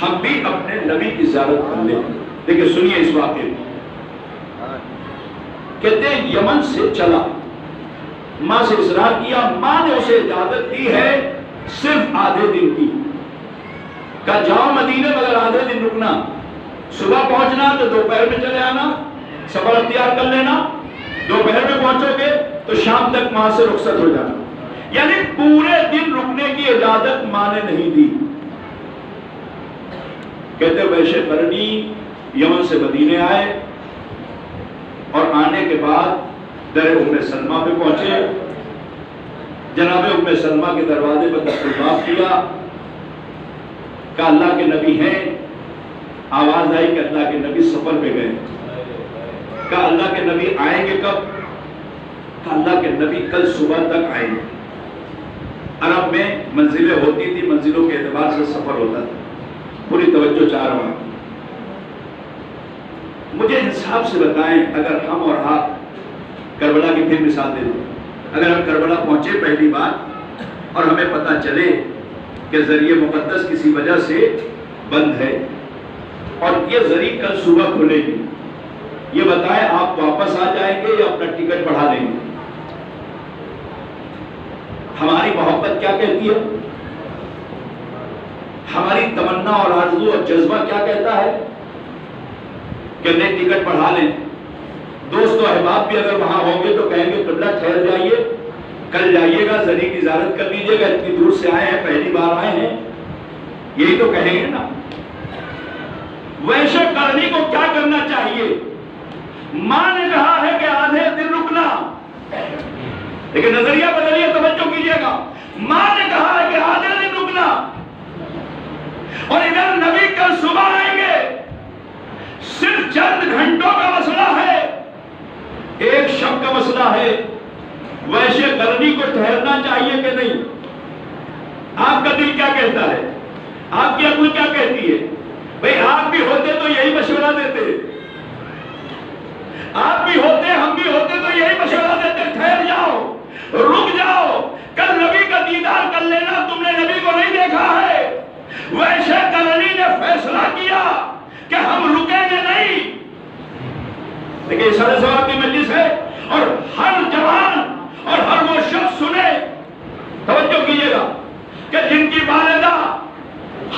Speaker 2: ہم بھی اپنے نبی کی زیارت کر لیں. لیکن سنیے اس واقعے میں، کہتے ہیں یمن سے چلا، ماں سے اصرار کیا، ماں نے اسے اجازت دی ہے صرف آدھے دن کی. کہا جاؤ مدینے مگر آدھے دن رکنا، صبح پہنچنا تو دوپہر میں چلے آنا، سفر اختیار کر لینا، دوپہر میں پہنچو گے تو شام تک ماں سے رخصت ہو جانا. یعنی پورے دن رکنے کی اجازت ماں نے نہیں دی. کہتے ویشے قرنی یمن سے مدینے آئے اور آنے کے بعد در ام سلمہ پہ پہنچے. جناب ام سلمہ کے دروازے پر دستباف کیا، کہا اللہ کے نبی ہیں. آواز آئی کہ اللہ کے نبی سفر پہ گئے. کہا اللہ کے نبی آئیں گے کب؟ کہا اللہ کے نبی کل صبح تک آئیں گے. عرب میں منزلیں ہوتی تھی، منزلوں کے اعتبار سے سفر ہوتا تھا. پوری توجہ چاہ رہا ہوں. مجھے انصاف سے بتائیں، اگر ہم اور آپ کربلا کی پھر مثال دے دیں، اگر ہم کربلا پہنچے پہلی بار اور ہمیں پتہ چلے کہ ذریعہ مقدس کسی وجہ سے بند ہے اور یہ ذریعہ کل صبح کھلے گی، یہ بتائیں آپ واپس آ جائیں گے یا اپنا ٹکٹ بڑھا لیں گے؟ ہماری محبت کیا کہتی ہے؟ ہماری تمنا اور آرزو اور جذبہ کیا کہتا ہے؟ کہ نہیں ٹکٹ بڑھا لیں. دوست و احباب بھی اگر وہاں ہوں گے تو کہیں گے قبلہ ٹھہر جائیے، کل جائیے گا، ذریعہ کی زیارت کر لیجیے گا، اتنی دور سے آئے ہیں، پہلی بار آئے ہیں، یہی تو کہیں گے نا. ویشے قرنی کو کیا کرنا چاہیے؟ ماں نے کہا ہے کہ آدھے دن رکنا، لیکن نظریہ بدلیے، توجہ کیجیے گا. ماں نے کہا ہے کہ آدھے دن رکنا، اور ادھر نبی کل صبح آئیں گے. صرف چند گھنٹوں کا مسئلہ ہے، ایک شب کا مسئلہ ہے. ویشے قرنی کو ٹھہرنا چاہیے کہ نہیں؟ آپ کا دل کیا کہتا ہے؟ آپ کی عقل کیا کہتی ہے؟ بھئی آپ بھی ہوتے تو یہی مشورہ دیتے، آپ بھی ہوتے، ہم بھی ہوتے تو یہی مشورہ دیتے، ٹھہر جاؤ، رک جاؤ، کل نبی کا دیدار کر لینا، تم نے نبی کو نہیں دیکھا ہے. ویشے قرنی نے فیصلہ کیا کہ ہم رکیں گے نہیں. لیکن سر سواب کی مجلس ہے اور ہر جوان اور ہر وہ شخص سنے، توجہ کیجیے گا، کہ جن کی والدہ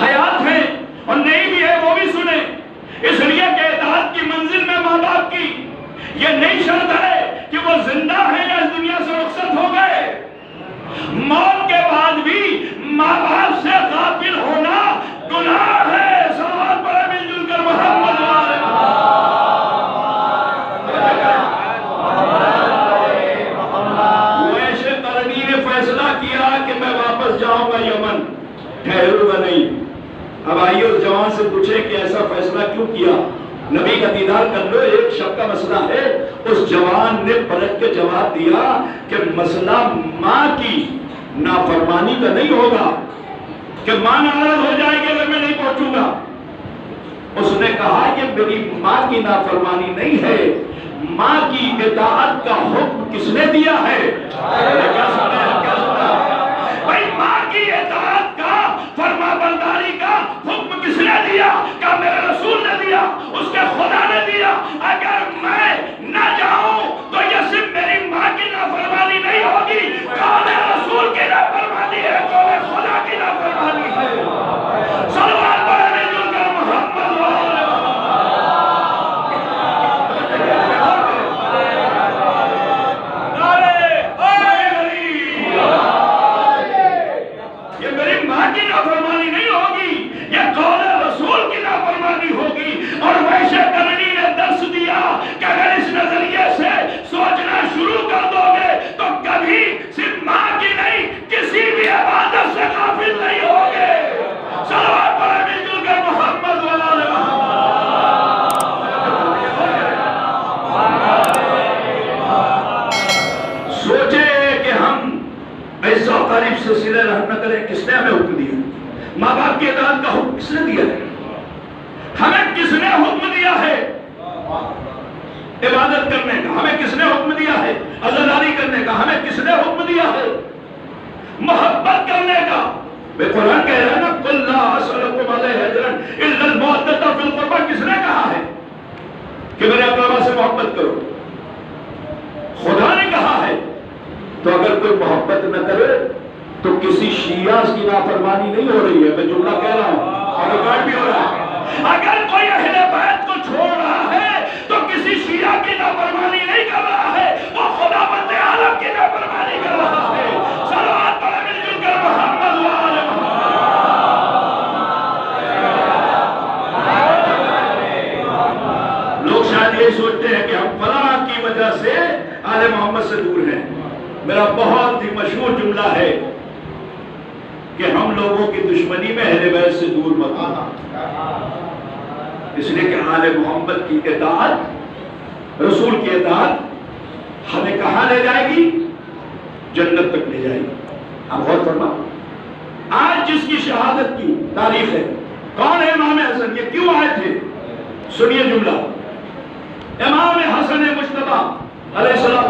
Speaker 2: حیات ہیں اور نہیں بھی ہے وہ بھی سنے. اس لیے کہ اطاعت کی منزل میں ماں باپ کی یہ نہیں شرط ہے کہ وہ زندہ ہیں یا اس دنیا سے رخصت ہو گئے. موت کے بعد بھی ماں باپ سے غافل ہونا گناہ ہے. صلوات پڑھے مل جل کر محمد ویشے قرنی نے فیصلہ کیا کہ میں واپس جاؤں گا یمن، ٹھہروں گا نہیں. اب آئیے اس جوان سے پوچھیں کہ ایسا فیصلہ کیوں کیا؟ نبی کا دیدار کر لو، ایک شب کا مسئلہ ہے. اس جوان نے پلٹ کے جواب دیا کہ مسئلہ ماں کی نافرمانی کا نہیں ہوگا کہ ماں ناراض ہو جائے گی اگر میں نہیں پہنچوں گا. اس نے کہا کہ میری ماں کی نافرمانی نہیں ہے، ماں کی اطاعت کا حکم کس نے دیا ہے؟ کیا سنا ہے؟ کیا سنا ہے؟ بھائی ماں کی اطاعت کا، فرما برداری کا حکم کس نے دیا؟ کہ میرے رسول نے دیا، اس کے خدا نے دیا. اگر میں نہ جاؤں تو یہ صرف میری ماں کی نافرمانی نہیں ہوگی، قول رسول کی نافرمانی ہے، قول خدا کی نافرمانی ہے. صلوات پڑھے مل جل کر محمد یہ میری ماں کی نافرمانی نہیں ہوگی، یہ قول رسول کی نافرمانی ہوگی. اور ویشے قرنی نے درس اقارب سے صلہ رحم نہ کریں، کس نے ہمیں حکم دیا؟ ماں باپ کی اطاعت کا حکم کس نے دیا ہے؟ ہمیں کس نے حکم دیا ہے عبادت کرنے کا؟ ہمیں کس نے حکم دیا ہے عزاداری کرنے کا؟ ہمیں کس نے حکم دیا ہے محبت کرنے کا؟ بے قرآن کہہ رہا ہے نا قُلْ لَا أَسْأَلُكُمْ عَلَيْهِ أَجْرًا إِلَّا الْمَوَدَّةَ فِي الْقُرْبَى، کس نے کہا ہے کہ میرے اقربا سے محبت کرو؟ خدا نے کہا ہے۔ تو اگر کوئی محبت نہ کرے تو کسی شیعہ کی نافرمانی نہیں ہو رہی ہے، میں جملہ کہہ رہا ہوں اور ریکارڈ بھی ہو رہا ہے۔ اگر کوئی اہل بیت کو چھوڑ رہا ہے تو کسی شیعہ کی نافرمانی نہیں کر رہا ہے، وہ خدا بند عالم کی نافرمانی کر رہا ہے۔ صلوات پڑھیں مل جل کر محمد و آل محمد۔ لوگ شاید یہ سوچتے ہیں کہ ہم فلاں کی وجہ سے آل محمد سے دور ہیں۔ میرا بہت ہی مشہور جملہ ہے کہ ہم لوگوں کی دشمنی میں اہل بیت سے دور مت ہونا، اس لیے کہ آل محمد کی اطاعت، رسول کی اطاعت ہمیں کہاں لے جائے گی؟ جنت تک لے جائے گی۔ آپ غور فرما، آج جس کی شہادت کی تاریخ ہے، کون ہے امام حسن؟ یہ کیوں آئے تھے؟ سنیے جملہ، امام حسن مجتبی علیہ السلام،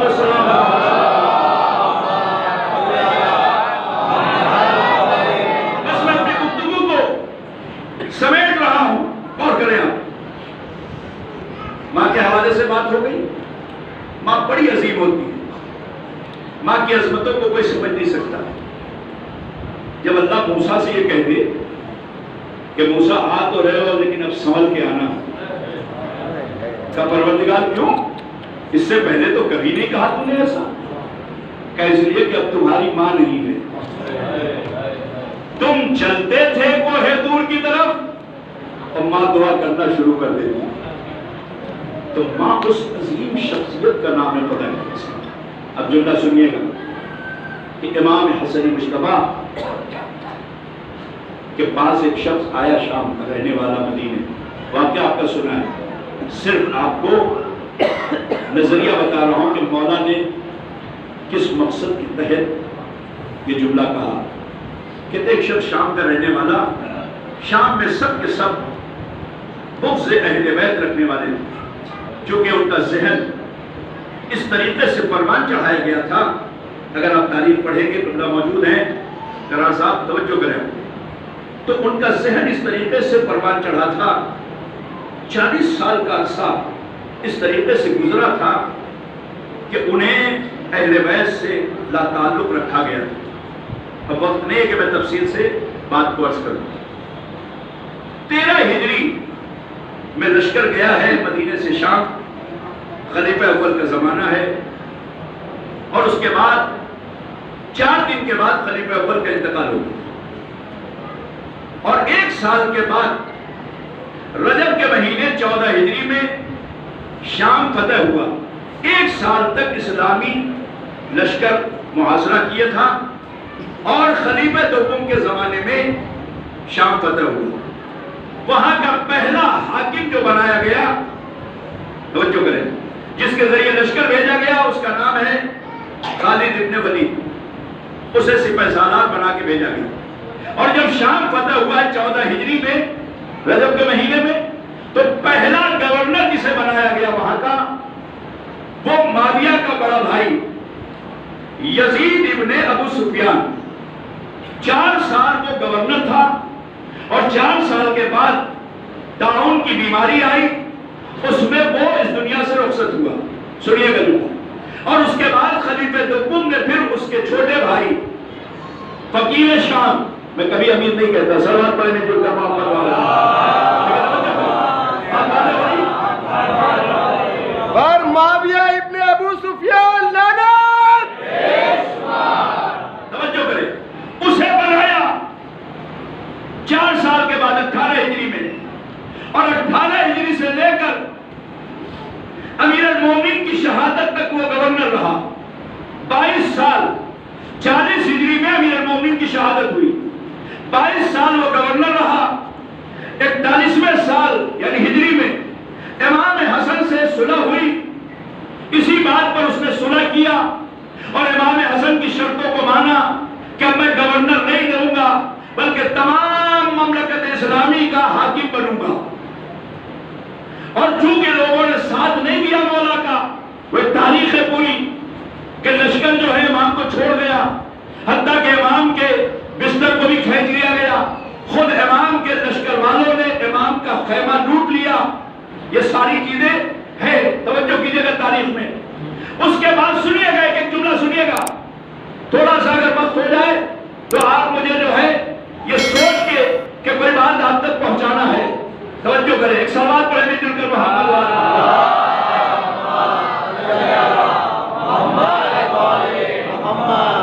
Speaker 2: سمیٹ رہا ہوں، غور کریں آپ۔ ماں کے حوالے سے بات ہو گئی۔ ماں بڑی عظیم ہوتی ہے، ماں کی عظمتوں کو کوئی سمجھ نہیں سکتا۔ جب اللہ موسیٰ سے یہ کہہ دے کہ موسیٰ آ تو رہے ہو لیکن اب سنبھل کے آنا، کا پروردگار کیوں؟ اس سے پہلے تو کبھی نہیں کہا تم نے ایسا، کہ اس لیے کہ اب تمہاری ماں نہیں ہے۔ تم چلتے تھے کوہ دور کی طرف اور ماں دعا کرنا شروع کر دیتی، تو ماں اس عظیم شخصیت کا نام ہے خدا کے قسم۔ اب جملہ سنیے گا کہ امام حسن مجتبی کے پاس ایک شخص آیا، شام کا رہنے والا، مدینے، واقعہ آپ کا سنا ہے، صرف آپ کو نظریہ بتا رہا ہوں کہ مولا نے کس مقصد کے تحت یہ جملہ کہا۔ کہ ایک شخص شام کا رہنے والا، شام میں سب کے سب بغض اہل بیت رکھنے والے تھے، چونکہ ان کا ذہن اس طریقے سے پروان چڑھایا گیا تھا۔ اگر آپ تاریخ پڑھیں گے تو اللہ موجود ہیں، قرار صاحب توجہ کریں، تو ان کا ذہن اس طریقے سے پروان چڑھا تھا، 40 سال کا عرصہ اس طریقے سے گزرا تھا کہ انہیں اہل بیت سے لا تعلق رکھا گیا تھا۔ اب وقت نہیں ہے کہ میں تفصیل سے بات کو عرض کروں۔ 13 ہجری میں لشکر گیا ہے مدینے سے شام، خلیفہ اول کا زمانہ ہے، اور اس کے بعد 4 دن کے بعد خلیفہ اول کا انتقال ہو گیا، اور 1 سال کے بعد رجب کے مہینے 14 ہجری میں شام فتح ہوا۔ 1 سال تک اسلامی لشکر محاصرہ کیا تھا، اور خلیفہ دوم کے زمانے میں شام فتح ہوا۔ وہاں کا پہلا حاکم جو بنایا گیا، توجہ کریں، جس کے ذریعے لشکر بھیجا گیا، اس کا نام ہے خالد ابن ولید۔ اسے سپہ سالار بنا کے بھیجا گیا، اور جب شام فتح ہوا 14 ہجری میں رجب کے مہینے میں، تو پہلا گورنر جسے بنایا گیا وہاں کا، وہ معاویہ کا بڑا بھائی یزید ابن ابو سفیان۔ 4 سال وہ گورنر تھا، اور 4 سال کے بعد طاعون کی بیماری آئی، اس میں وہ اس دنیا سے رخصت ہوا۔ سنیے گا جملہ، اور اس کے بعد خلیفہ دوم نے پھر اس کے چھوٹے بھائی فقیر شام، میں کبھی امیر نہیں کہتا، صلوات پڑھنے جو کا محمد
Speaker 3: اور معاویہ ابن ابو سفیان لعنت۔
Speaker 2: توجہ کریں، اسے بنایا 4 سال کے بعد 18 ہجری میں، اور 18 ہجری سے لے کر امیر المومنین کی شہادت تک وہ گورنر رہا۔ 22 سال، 40 ہجری میں امیر المومنین کی شہادت ہوئی، 22 سال وہ گورنر رہا۔ 41ویں سال یعنی ہجری میں امام حسن سے صلح ہوئی، اسی بات پر اس نے صلح کیا، اور امام حسن کی شرطوں کو مانا، کہ میں گورنر نہیں رہوں گا بلکہ تمام مملکت اسلامی کا حاکم بنوں گا. اور چونکہ لوگوں نے ساتھ نہیں دیا مولا کا، وہ تاریخ ہے پوری کہ لشکر جو ہے امام کو چھوڑ گیا، حتیٰ کہ امام کے بستر کو بھی کھینچ لیا گیا، خود امام کے لشکر والوں نے امام کا خیمہ لوٹ لیا. یہ ساری چیزیں ہیں، توجہ کیجئے گا تاریخ میں. اس کے بعد سنیے گا ایک جملہ سنیے گا، تھوڑا سا اگر وقت ہو جائے تو آپ مجھے جو ہے یہ سوچ کے کہ کوئی بات آپ تک پہنچانا ہے، توجہ کریں. ایک سوال پڑھنے چل کر محمد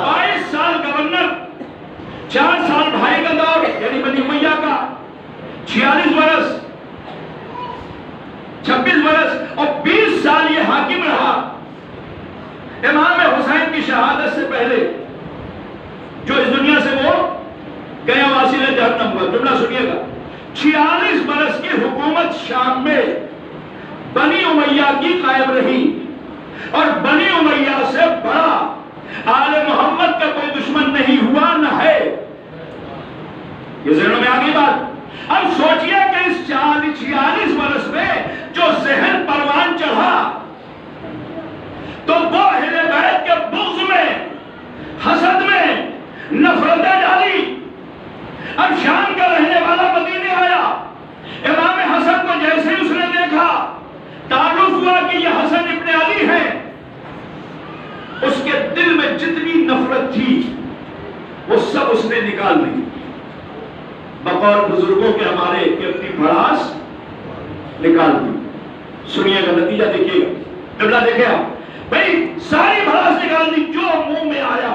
Speaker 2: 22 سال گورنر، 4 سال بھائی کا دور یعنی بنی امیہ کا، 46 برس، 26 برس اور 20 سال یہ حاکم رہا. امام حسین کی شہادت سے پہلے جو اس دنیا سے وہ گیا واصل جہنم ہوا. جملہ سنیے گا، 46 برس کی حکومت شام میں بنی امیہ کی قائم رہی، اور بنی امیہ سے بڑا آل محمد کا کوئی دشمن نہیں ہوا نہ ہے. یہ ذہنوں میں آگئی بات. اب سوچئے کہ اس 46 برس میں جو ذہن پروان چڑھا تو وہ اہل بیت کے بغض میں، حسد میں، نفرتیں ڈالی. اب شام کا رہنے والا مدینے آیا، امام حسن کو جیسے ہی اس نے دیکھا تعارف ہوا کہ یہ حسن ابن علی ہے، اس کے دل میں جتنی نفرت تھی وہ سب اس نے نکال دی. بقول بزرگوں کے ہمارے کہ اپنی بھڑاس نکال دی. سنیے گا نتیجہ دیکھیے گا، قبلہ دیکھیں آپ. بھئی ساری بھڑاس نکال دی، جو منہ میں آیا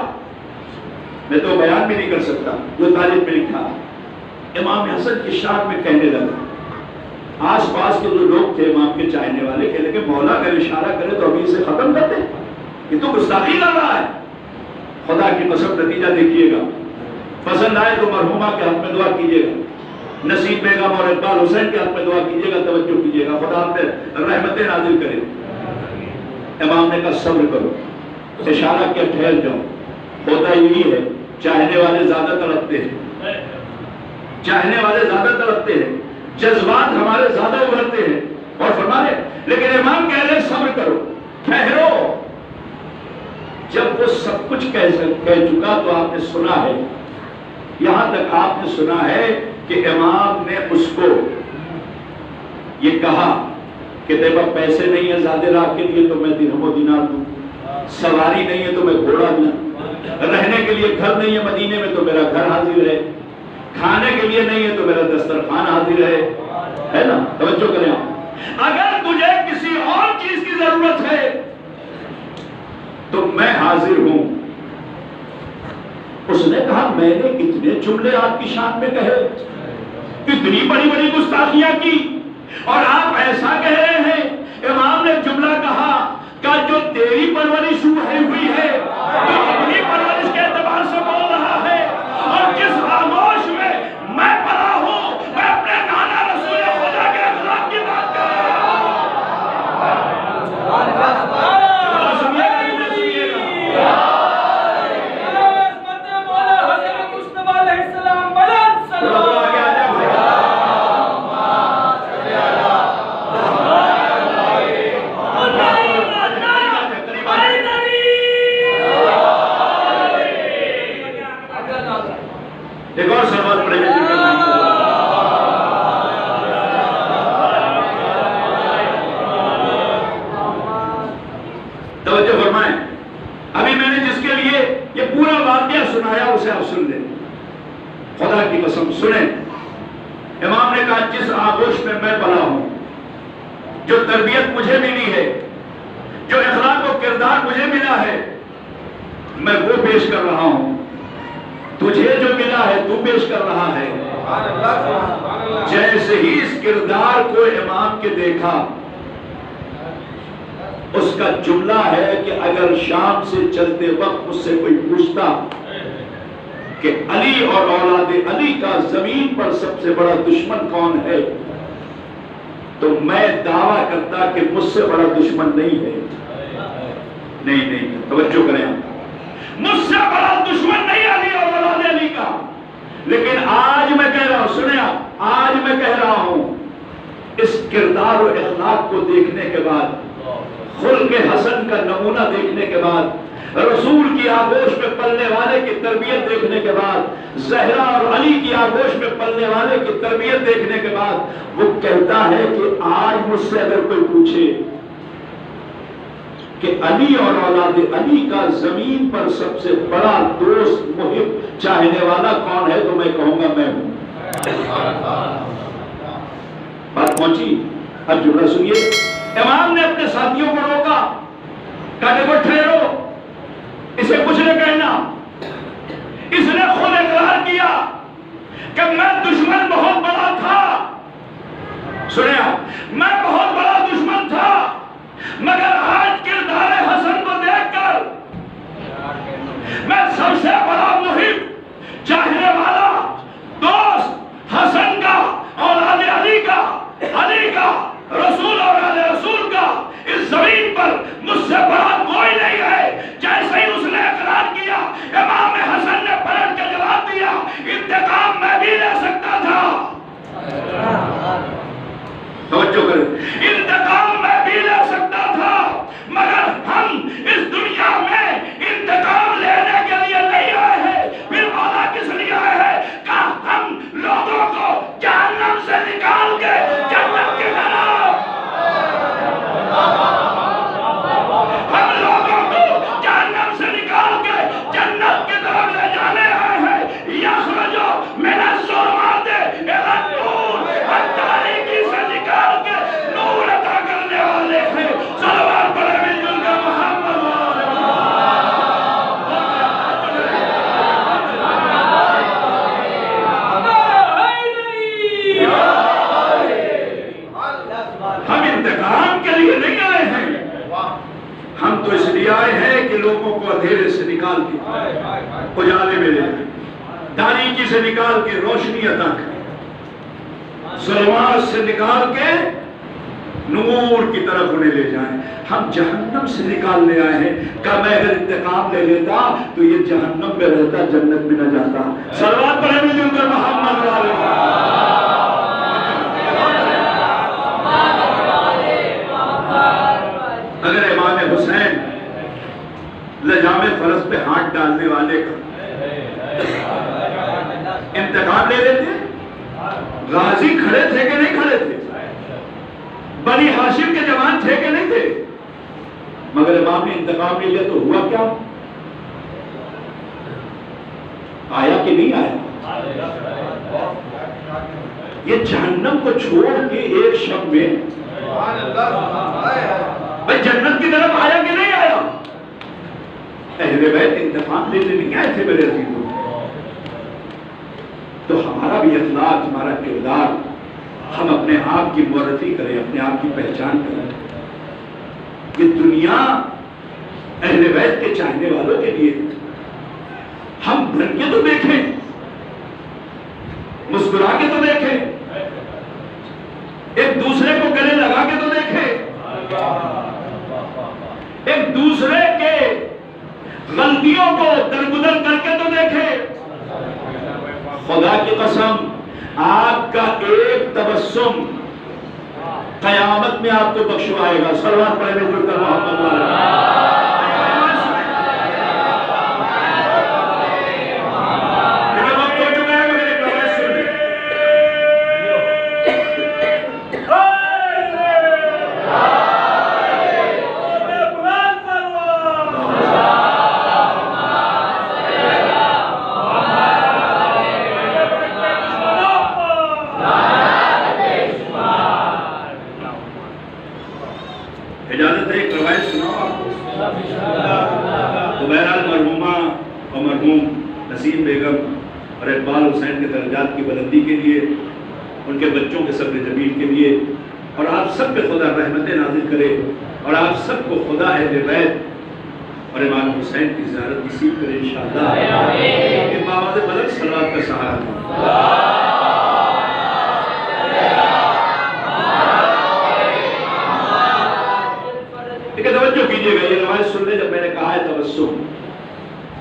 Speaker 2: میں تو بیان بھی نہیں کر سکتا، جو تاریخ میں لکھا. امام حسن کی شان میں کہنے لگا، آس پاس کے جو لوگ تھے امام کے چاہنے والے کہنے لگے مولا اگر اشارہ کرے تو ابھی اسے ختم کر دیں، یہ تو گستاخی کر رہا ہے. خدا کی قسم نتیجہ دیکھیے گا. پسند آئے تو مرحومہ کے حق میں دعا کیجیے گا، نصیب بیگم اور اقبال حسین کے حق میں دعا کیجیے گا، توجہ کیجیے گا. خدا آپ نے رحمتیں نازل کرے. امام نے کہا صبر کرو، اشارہ کیا ٹھہر جاؤ. ہوتا یہی ہے، چاہنے والے زیادہ تڑپتے ہیں، چاہنے والے زیادہ تڑپتے ہیں، جذبات ہمارے زیادہ ابھرتے ہیں اور فرمانے. لیکن امام کہہ رہے صبر کرو، ٹھہرو. جب وہ سب کچھ کہہ چکا تو آپ نے سنا ہے، یہاں تک آپ نے سنا ہے کہ امام نے اس کو یہ کہا کہ تیرے پاس پیسے نہیں ہے زیادہ راہ کے لیے تو میں درہم و دینار دوں، سواری نہیں ہے تو میں گھوڑا دوں، رہنے کے لیے گھر نہیں ہے مدینے میں تو میرا گھر حاضر ہے، کھانے کے لیے نہیں ہے تو میرا دسترخوان حاضر ہے نا. توجہ کریں آپ. اگر تجھے کسی اور چیز کی ضرورت ہے تو میں حاضر ہوں. اس نے کہا میں نے اتنے جملے آپ کی شان میں کہے، اتنی بڑی بڑی گستاخیاں کی اور آپ ایسا کہہ رہے ہیں. امام نے جملہ کہا کہ جو تیری پرورش ہوئی ہے تو اپنی پرورش کے اعتبار سے بول رہا ہے، اور جس آغوش میں میں پڑا ہوں میں اپنے نانا رسول خدا کے اخلاق کی بات کر رہا ہوں. ایک اور سوال پڑھیں گے. توجہ فرمائیں. ابھی میں نے جس کے لیے یہ پورا واقعہ سنایا اسے آپ سن لیں. خدا کی قسم سنیں. امام نے کہا جس آغوش میں میں پلا ہوں، جو تربیت مجھے ملی ہے، جو اخلاق و کردار مجھے ملا ہے، میں وہ پیش کر رہا ہوں. تجھے جو ملا ہے تو پیش کر رہا ہے. جیسے ہی اس کردار کو امام کے دیکھا، اس کا جملہ ہے کہ اگر شام سے چلتے وقت اس سے کوئی پوچھتا کہ علی اور اولاد علی کا زمین پر سب سے بڑا دشمن کون ہے، تو میں دعویٰ کرتا کہ مجھ سے بڑا دشمن نہیں ہے. نہیں توجہ کریں آپ. مجھ سے بڑا دشمن نہیں علی اور اولاد علی کا. لیکن آج میں کہہ رہا ہوں، سنیں آپ، آج میں کہہ رہا ہوں اس کردار و اخلاق کو دیکھنے کے بعد، خلق حسن کا نمونہ دیکھنے کے بعد، رسول کی آغوش میں پلنے والے کی تربیت دیکھنے کے بعد، زہرا اور علی کی آغوش میں پلنے والے کی تربیت دیکھنے کے بعد، وہ کہتا ہے کہ آج مجھ سے اگر کوئی پوچھے کہ علی اور اولاد علی کا زمین پر سب سے بڑا دوست، محب، چاہنے والا کون ہے، تو میں کہوں گا میں ہوں. بات پہنچی؟ اب جملہ سنیے. امام نے اپنے ساتھیوں کو روکا، کہا کہ وہ ٹھہرو، اسے کچھ نہ کہنا. اس نے خود اقرار کیا کہ میں دشمن بہت بڑا تھا. سنیا، میں بہت بڑا دشمن تھا، مگر آج کردار حسن کو دیکھ کر میں سب سے بڑا محب، چاہنے والا دوست حسن کا، اولاد علی کا، علی کا، رسول اور اولاد رسول کا اس زمین پر مجھ سے بڑا کوئی نہیں ہے. جیسے ہی اس نے اقرار کیا، امام حسن نے پلٹ کے جواب دیا، انتقام میں بھی لے سکتا تھا. توجہ کریں، انتقام میں بھی لے سکتا تھا، مگر ہم اس دنیا میں انتقام لینے کے لیے نہیں آئے ہیں. پھر مولا کس لیے آئے ہیں؟ کہ ہم لوگوں کو جہنم سے نکال کے جنت کی طرف، ہم لوگوں کو جہنم سے نکال کے جنت کی طرف لے جانے آئے ہیں. یخرجو من الظلمات الی النور، ہم تاریکی سے نکال کے نور عطا کرنے والے ہیں. صلوات پڑھے مل جل کر محمد ہم انتقام کے لیے نہیں آئے ہیں، ہم تو اس لیے آئے ہیں کہ لوگوں کو اندھیرے سے نکال کے اجالے میں لے جائیں، تاریکی سے نکال کے روشنی عطا کریں، ظلمات سے نکال کے نور کی طرف انہیں لے جائیں. ہم جہنم سے نکالنے آئے ہیں. کہ میں اگر انتقام لے لیتا تو یہ جہنم میں رہتا، جنت میں نہ جاتا. صلوات پڑھے مل جل کر محمد اگر امام حسین لجام فرض پہ ہاتھ ڈالنے والے کا انتقام لے لیتے، غازی کھڑے تھے کہ نہیں کھڑے تھے، بنی ہاشم کے جوان تھے کہ نہیں تھے، مگر امام نے انتقام لے لیا تو ہوا کیا؟ آیا کہ نہیں آیا؟ یہ جہنم کو چھوڑ کے ایک شب میں بھائی جنت کی طرف آیا کہ نہیں آیا؟ اہل بیت انتقام لینے نہیں آئے تھے میرے عزیزوں. تو ہمارا بھی اخلاق، ہمارا کردار، ہم اپنے آپ کی معرفی کریں، اپنے آپ کی پہچان کریں. یہ دنیا اہل بیت کے چاہنے والوں کے لیے، ہم بن کے تو دیکھیں، مسکرا کے تو دیکھیں، ایک دوسرے کو گلے لگا کے تو دیکھیں، ایک دوسرے کے غلطیوں کو درگزر کر کے تو دیکھیں. خدا کی قسم، آپ کا ایک تبسم قیامت میں آپ کو بخشوائے گا. صلوات پڑھے مل کر محمد اجازت ہے ایک روایت سناؤ آپ کو. تو بہرحال مرحومہ اور مرحوم نسیم بیگم اور اقبال حسین کے درجات کی بلندی کے لیے، ان کے بچوں کے صبر جمیل کے لیے، اور آپ سب پہ خدا رحمتیں نازل کرے، اور آپ سب کو خدا اہل بیت اور امام حسین کی زیارت نصیب کرے انشاءاللہ. کہ بابا سے بلند صلوات کا سہارا دیں. توجہ کیجئے گا، یہ روایت سن لیں. جب میں نے کہا ہے تبسم،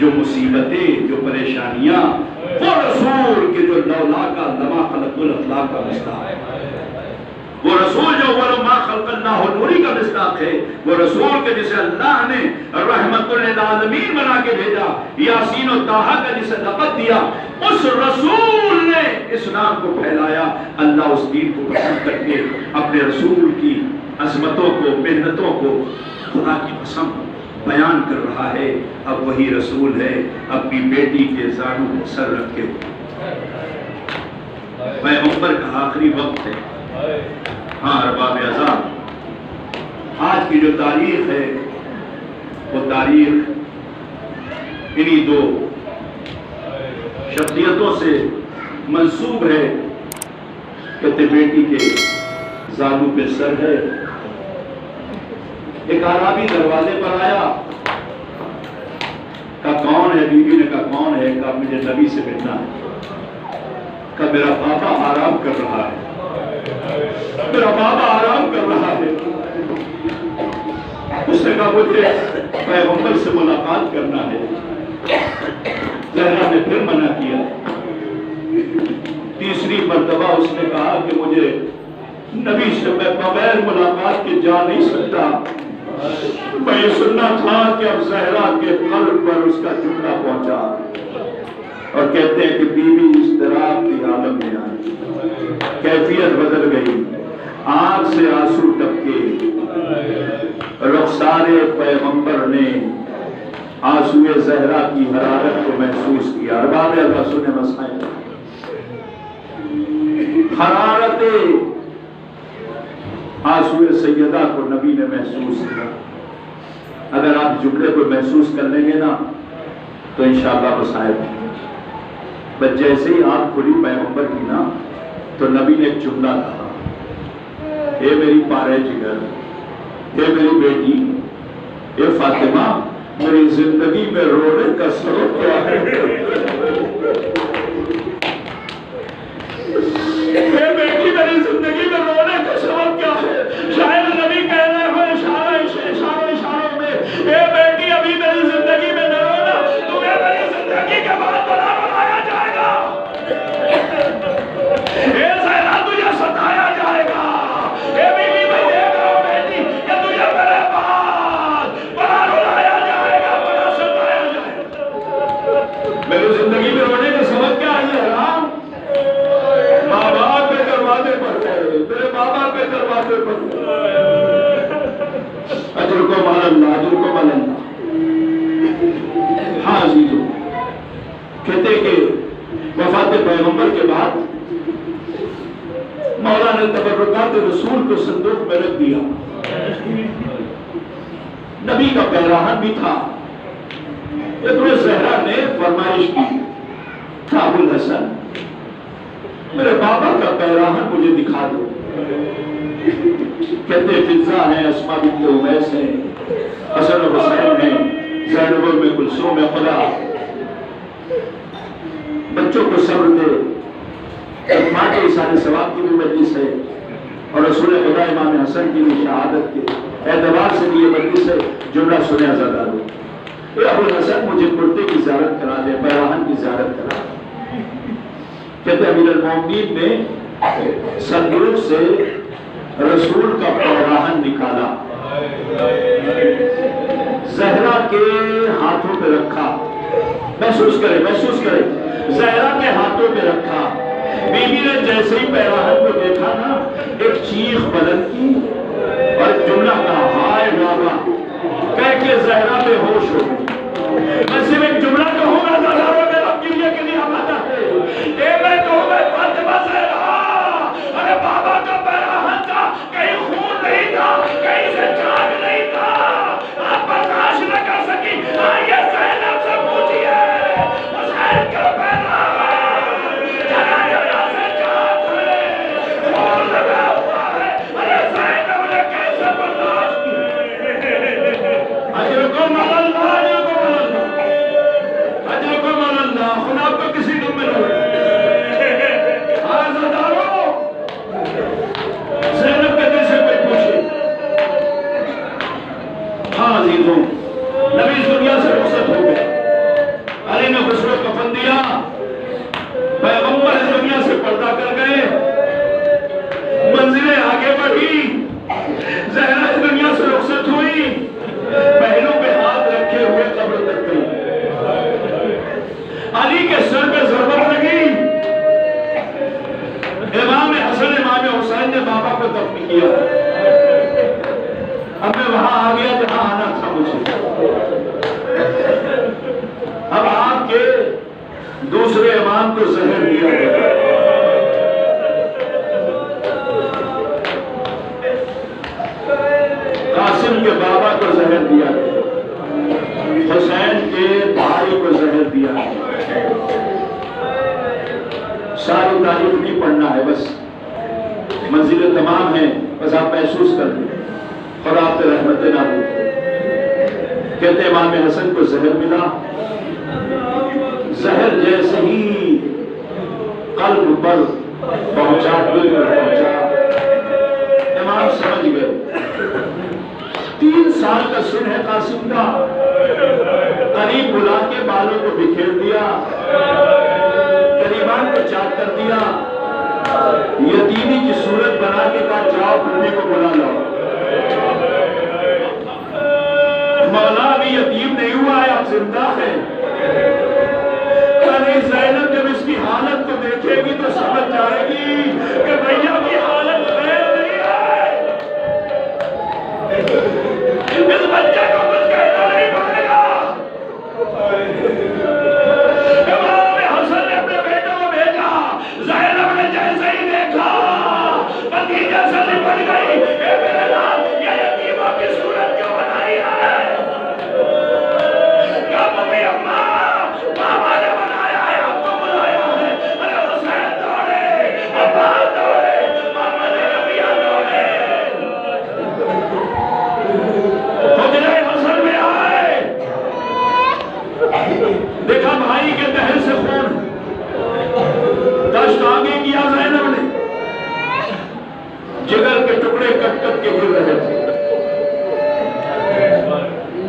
Speaker 2: جو مصیبتیں، جو پریشانیاں، وہ رسول کے جو لولا کا لما خلق الاخلاق کا مصداق ہے، وہ رسول جو ولما خلق اللہ نوری کا مصداق ہے، وہ رسول کے جسے اللہ نے رحمت للعالمین بنا کے بھیجا، یاسین و طٰہٰ کا جسے لقب دیا، اس رسول نے اسلام کو پھیلایا۔ اللہ اس دین کو پسند کر کے اپنے رسول کی عظمتوں کو، محنتوں کو خدا کی قسم بیان کر رہا ہے۔ اب وہی رسول ہے اپنی بیٹی کے زانوں کو سر رکھے ہوئے، پیغمبر کا آخری وقت ہے۔ ہاں ارباب اعزاز، آج کی جو تاریخ ہے وہ تاریخ انہی دو شخصیتوں سے منسوب ہے۔ کہتے بیٹی کے زانوں پہ سر ہے۔ ایک عربی دروازے پر آیا، کہا کون ہے؟ بیوی نے کہا کون ہے؟ کہا مجھے نبی سے ملنا ہے۔ کہا میرا بابا آرام کر رہا ہے، میرا بابا آرام کر رہا ہے۔ اس نے کہا مجھے پیغمبر سے ملاقات کرنا ہے۔ زہرا نے پھر منع کیا۔ تیسری مرتبہ اس نے کہا کہ مجھے نبی سے میں بغیر ملاقات کے جا نہیں سکتا۔ میں یہ سننا تھا کہ اب زہرا کے قلب پر اس کا جملہ پہنچا، اور کہتے ہیں کہ بیوی اضطراب کی عالم میں آئی، کیفیت بدل گئی، آنکھ سے آنسو ٹپکے، رخسار پیغمبر نے آنسوئے زہرا کی حرارت کو محسوس کیا۔ ارباب اعزاز سنیں مسائل، حرارت آنسوئے سیدہ کو نبی نے محسوس کیا۔ اگر آپ جملے کو محسوس کر لیں گے نا تو انشاءاللہ مسائل۔ بس جیسے ہی آنکھ کھلی پیغمبر کی نا تو نبی نے ایک جملہ کہا، اے میری پارے جگر، اے میری بیٹی، اے فاطمہ، میری زندگی میں رونے کا سبب کیا ہے؟ اے بیٹی، میری زندگی میں رونے کا سبب کیا ہے؟ شاید نبی کہہ رہے ہو اشاروں میں، اے بیٹی ابھی میری زندگی میں نہ رونا، تمہیں میری زندگی کے بعد بنایا جائے گا، اے زہرا تجھے ستایا جائے گا، اے بیٹی میں دیکھ رہا ہوں بیٹی کہ تجھے میرے بعد بڑا رلایا جائے گا، بڑا ستایا جائے گا۔ میری زندگی میں رونے کا سبب کیا ہے؟ حرام ماں باپ کے دروازے پر گئے، میرے بابا کے دروازے پر گئے۔ اجر کو مال اللہ، اجر کو مال اللہ۔ ہاں عزیزو، کہتے کہ وفات پیغمبر کے بعد مولا نے تبرکات رسول کو صندوق میں رکھ دیا۔ نبی کا پیراہن بھی تھا۔ ابن زہرا نے فرمائش کی، ابو الحسن میرے بابا کا پیراہن مجھے دکھا دو۔ کہتے فضہ ہیں، اسماء بنت امیس ہیں، حسن و حسین ہیں، زینب ام کلثوم خدا۔ بچوں کو صبر دے، ماں کے اثار ثواب کی بھی مجلس ہے، اور رسول خدا امام حسن کی بھی شہادت کے اعتبار سے بھی یہ مجلس ہے۔ جملہ سنے عزادارو، اے ابو الحسن مجھے کرتے کی زیارت کرا دے، پیراہن کی زیارت کرا دے۔ کہتے امیر المومنین نے صندوق سے رسول کا پیراہن نکالا، زہرا کے ہاتھوں پہ رکھا۔ محسوس کرے زہرا کے ہاتھوں پہ رکھا۔ بیوی نے جیسے ہی پیراہن کو دیکھا نا، ایک چیخ بلند کی اور جملہ کہا، ہائے بابا، کہہ کے زہرا بے ہوش ہو گئی۔ میں صرف ایک جملہ کہوں گا، زہرا میں رب کے لیے آمادہ ہے۔ اے میں کہوں گا فاطمہ زہرا، ارے بابا کا پیراہن تھا، کہیں خون نہیں تھا، کہیں سے جان نہیں تھا، آپ برداشت نہ کر سکی، آئیے زینب سے پوچھئے حسین کا پیراہن جگہ جگہ سے جان ہے، خون لگا ہوا ہے، ارے زینب نے کیسے برداشت کی؟ اجرکم علی اللہ، اجرکم علی اللہ، خدا کو کسی کو ملو۔ زینب کے دل سے کوئی پوچھے، ہاں عزیزوں، نبی اس دنیا سے رخصت ہو گئے۔ والے نے غسل و کفن دیا، پیغمبر اس دنیا سے پردہ کر گئے، منزلیں آگے بڑھی، زہرا اس دنیا سے رخصت ہوئی، پہلو پہ ہاتھ رکھے ہوئے قبر تک گئی، علی کے سر پہ ضربت لگی، امام حسن امام حسین نے بابا کو دفن کیا۔ اب میں وہاں آ گیا جہاں آنا تھا مجھے۔ اب آپ کے دوسرے امام کو زہر دیا گیا، قاسم کے بابا کو زہر دیا گیا، حسین کے بھائی کو زہر دیا گیا۔ ساری تاریخ نہیں پڑھنا ہے، بس منزلیں تمام ہیں، بس آپ محسوس کر لیں، خدا آپ پہ رحمت نازل کرے۔ کہتے امام حسن کو زہر ملا، زہر جیسے ہی قلب پر پہنچا، دل پر پہنچا، امام سمجھ گئے 3 سال کا سن ہے قاسم کا، قریب بلا کے بالوں کو بکھیر دیا، قریبان کو چاک کر دیا، یتیمی کی صورت بنا کے کہا جاؤ بھنے کو بلا لاؤ۔ مولا ابھی یتیم نہیں ہوا ہے، اب زندہ ہے۔ زینب جب اس کی حالت کو دیکھے گی تو سمجھ جائے گی کہ بھیا کی حالت خیر نہیں ہے، اس بچے کو کچھ کہنا نہیں پڑے گا۔ امام حسن نے اپنے بیٹے کو بھیجا، زینب نے جیسے ہی دیکھا بھتیجے سے لپٹ گئی، اے میرے لال یہ یتیموں کی صورت کیوں بنائی ہے؟ کیا ممی اماں بابا نے بنایا ہے، آپ کو بلایا ہے؟ ارے حسین دوڑے، عباس دوڑے، محمد ربیہ دوڑے، حجرے حسن میں آئے، دیکھا بھائی کے دہن سے خون، دشت آگے کیا زینب نے، جگر کے ٹکڑے کٹ کٹ کے گر رہے تھے،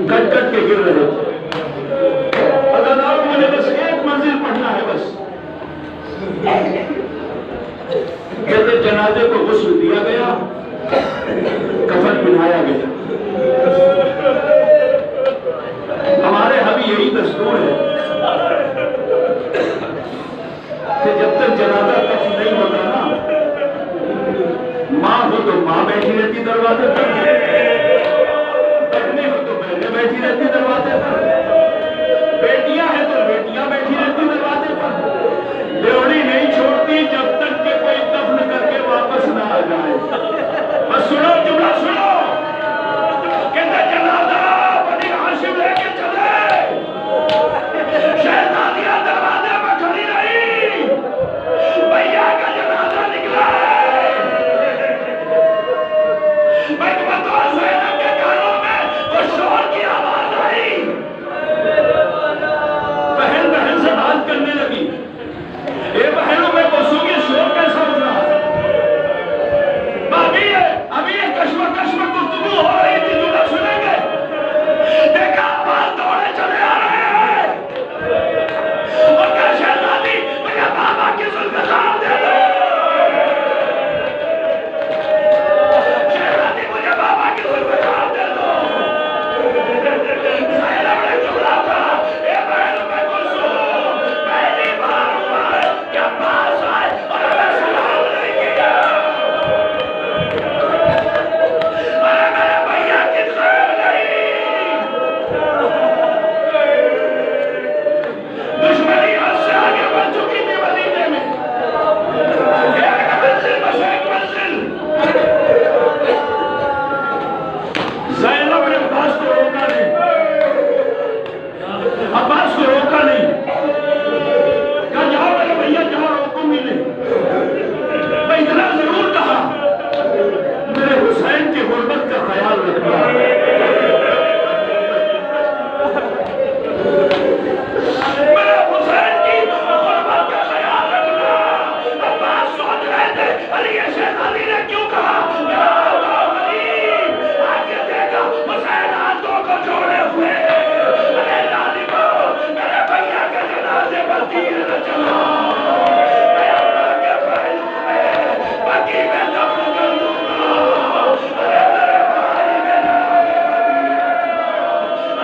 Speaker 2: کٹ کٹ کے گر رہے تھے۔ عزیزان مجھے بس ایک منزل پڑھنا ہے، بس کہتے جنازے کو غسل دیا گیا، کفن پہنایا گیا۔ ہمارے یہاں بھی یہی دستور ہے کہ جب تک جنازہ دفن نہیں ہوتا نا، ماں ہو تو ماں بیٹھی رہتی دروازے پر، بہنیں ہو تو بہنیں بیٹھی رہتی دروازے پر، بیٹیاں ہیں تو بیٹیاں بیٹھی رہتی دروازے پر، ڈیوڑی نہیں چھوڑتی جب تک کہ کوئی دفن کر کے واپس نہ آ جائے۔ بس سنو جملہ سنو، کہتے جنازہ بنی ہاشم لے کے چلے، شہزادیاں دروازے پر کھڑی رہی، بھیا کا جنازہ نکلا ہے، زینب کے کانوں میں وہ شور کی آواز آئی، بہن بہن سے بات کرنے لگی، اے بہنوں میں بسوں کے شور کیسا اٹھ رہا ہے؟ ابھی یہ کشمکش میں گفتگو ہو رہی تھی، جملہ سنیں گے، دیکھا آواز دوڑے چلے آ رہے ہیں، اور کہا شہزادی مجھے بابا کی ذوالفقار دے دو، شہزادی مجھے بابا کی ذوالفقار دے دو۔ زینب نے جملہ کہا، اے بہنوں میں کلثوم، پہلی بار ہوا ہے کہ عباس آئے اور ہمیں سلام نہیں کیا، ارے میرے بھیا کی خیر نہیں، دشمنی حد سے آگے بڑھ چکی تھی مدینے میں، ایک منزل بس ایک منزل۔ زینب نے عباس کو روکا نہیں، عباس کو روکا نہیں، کہا جاؤ میرے بھیا جاؤ، روکوں گی نہیں، میں اتنا ضرور کہا میرے حسین کی غربت کا خیال رکھنا۔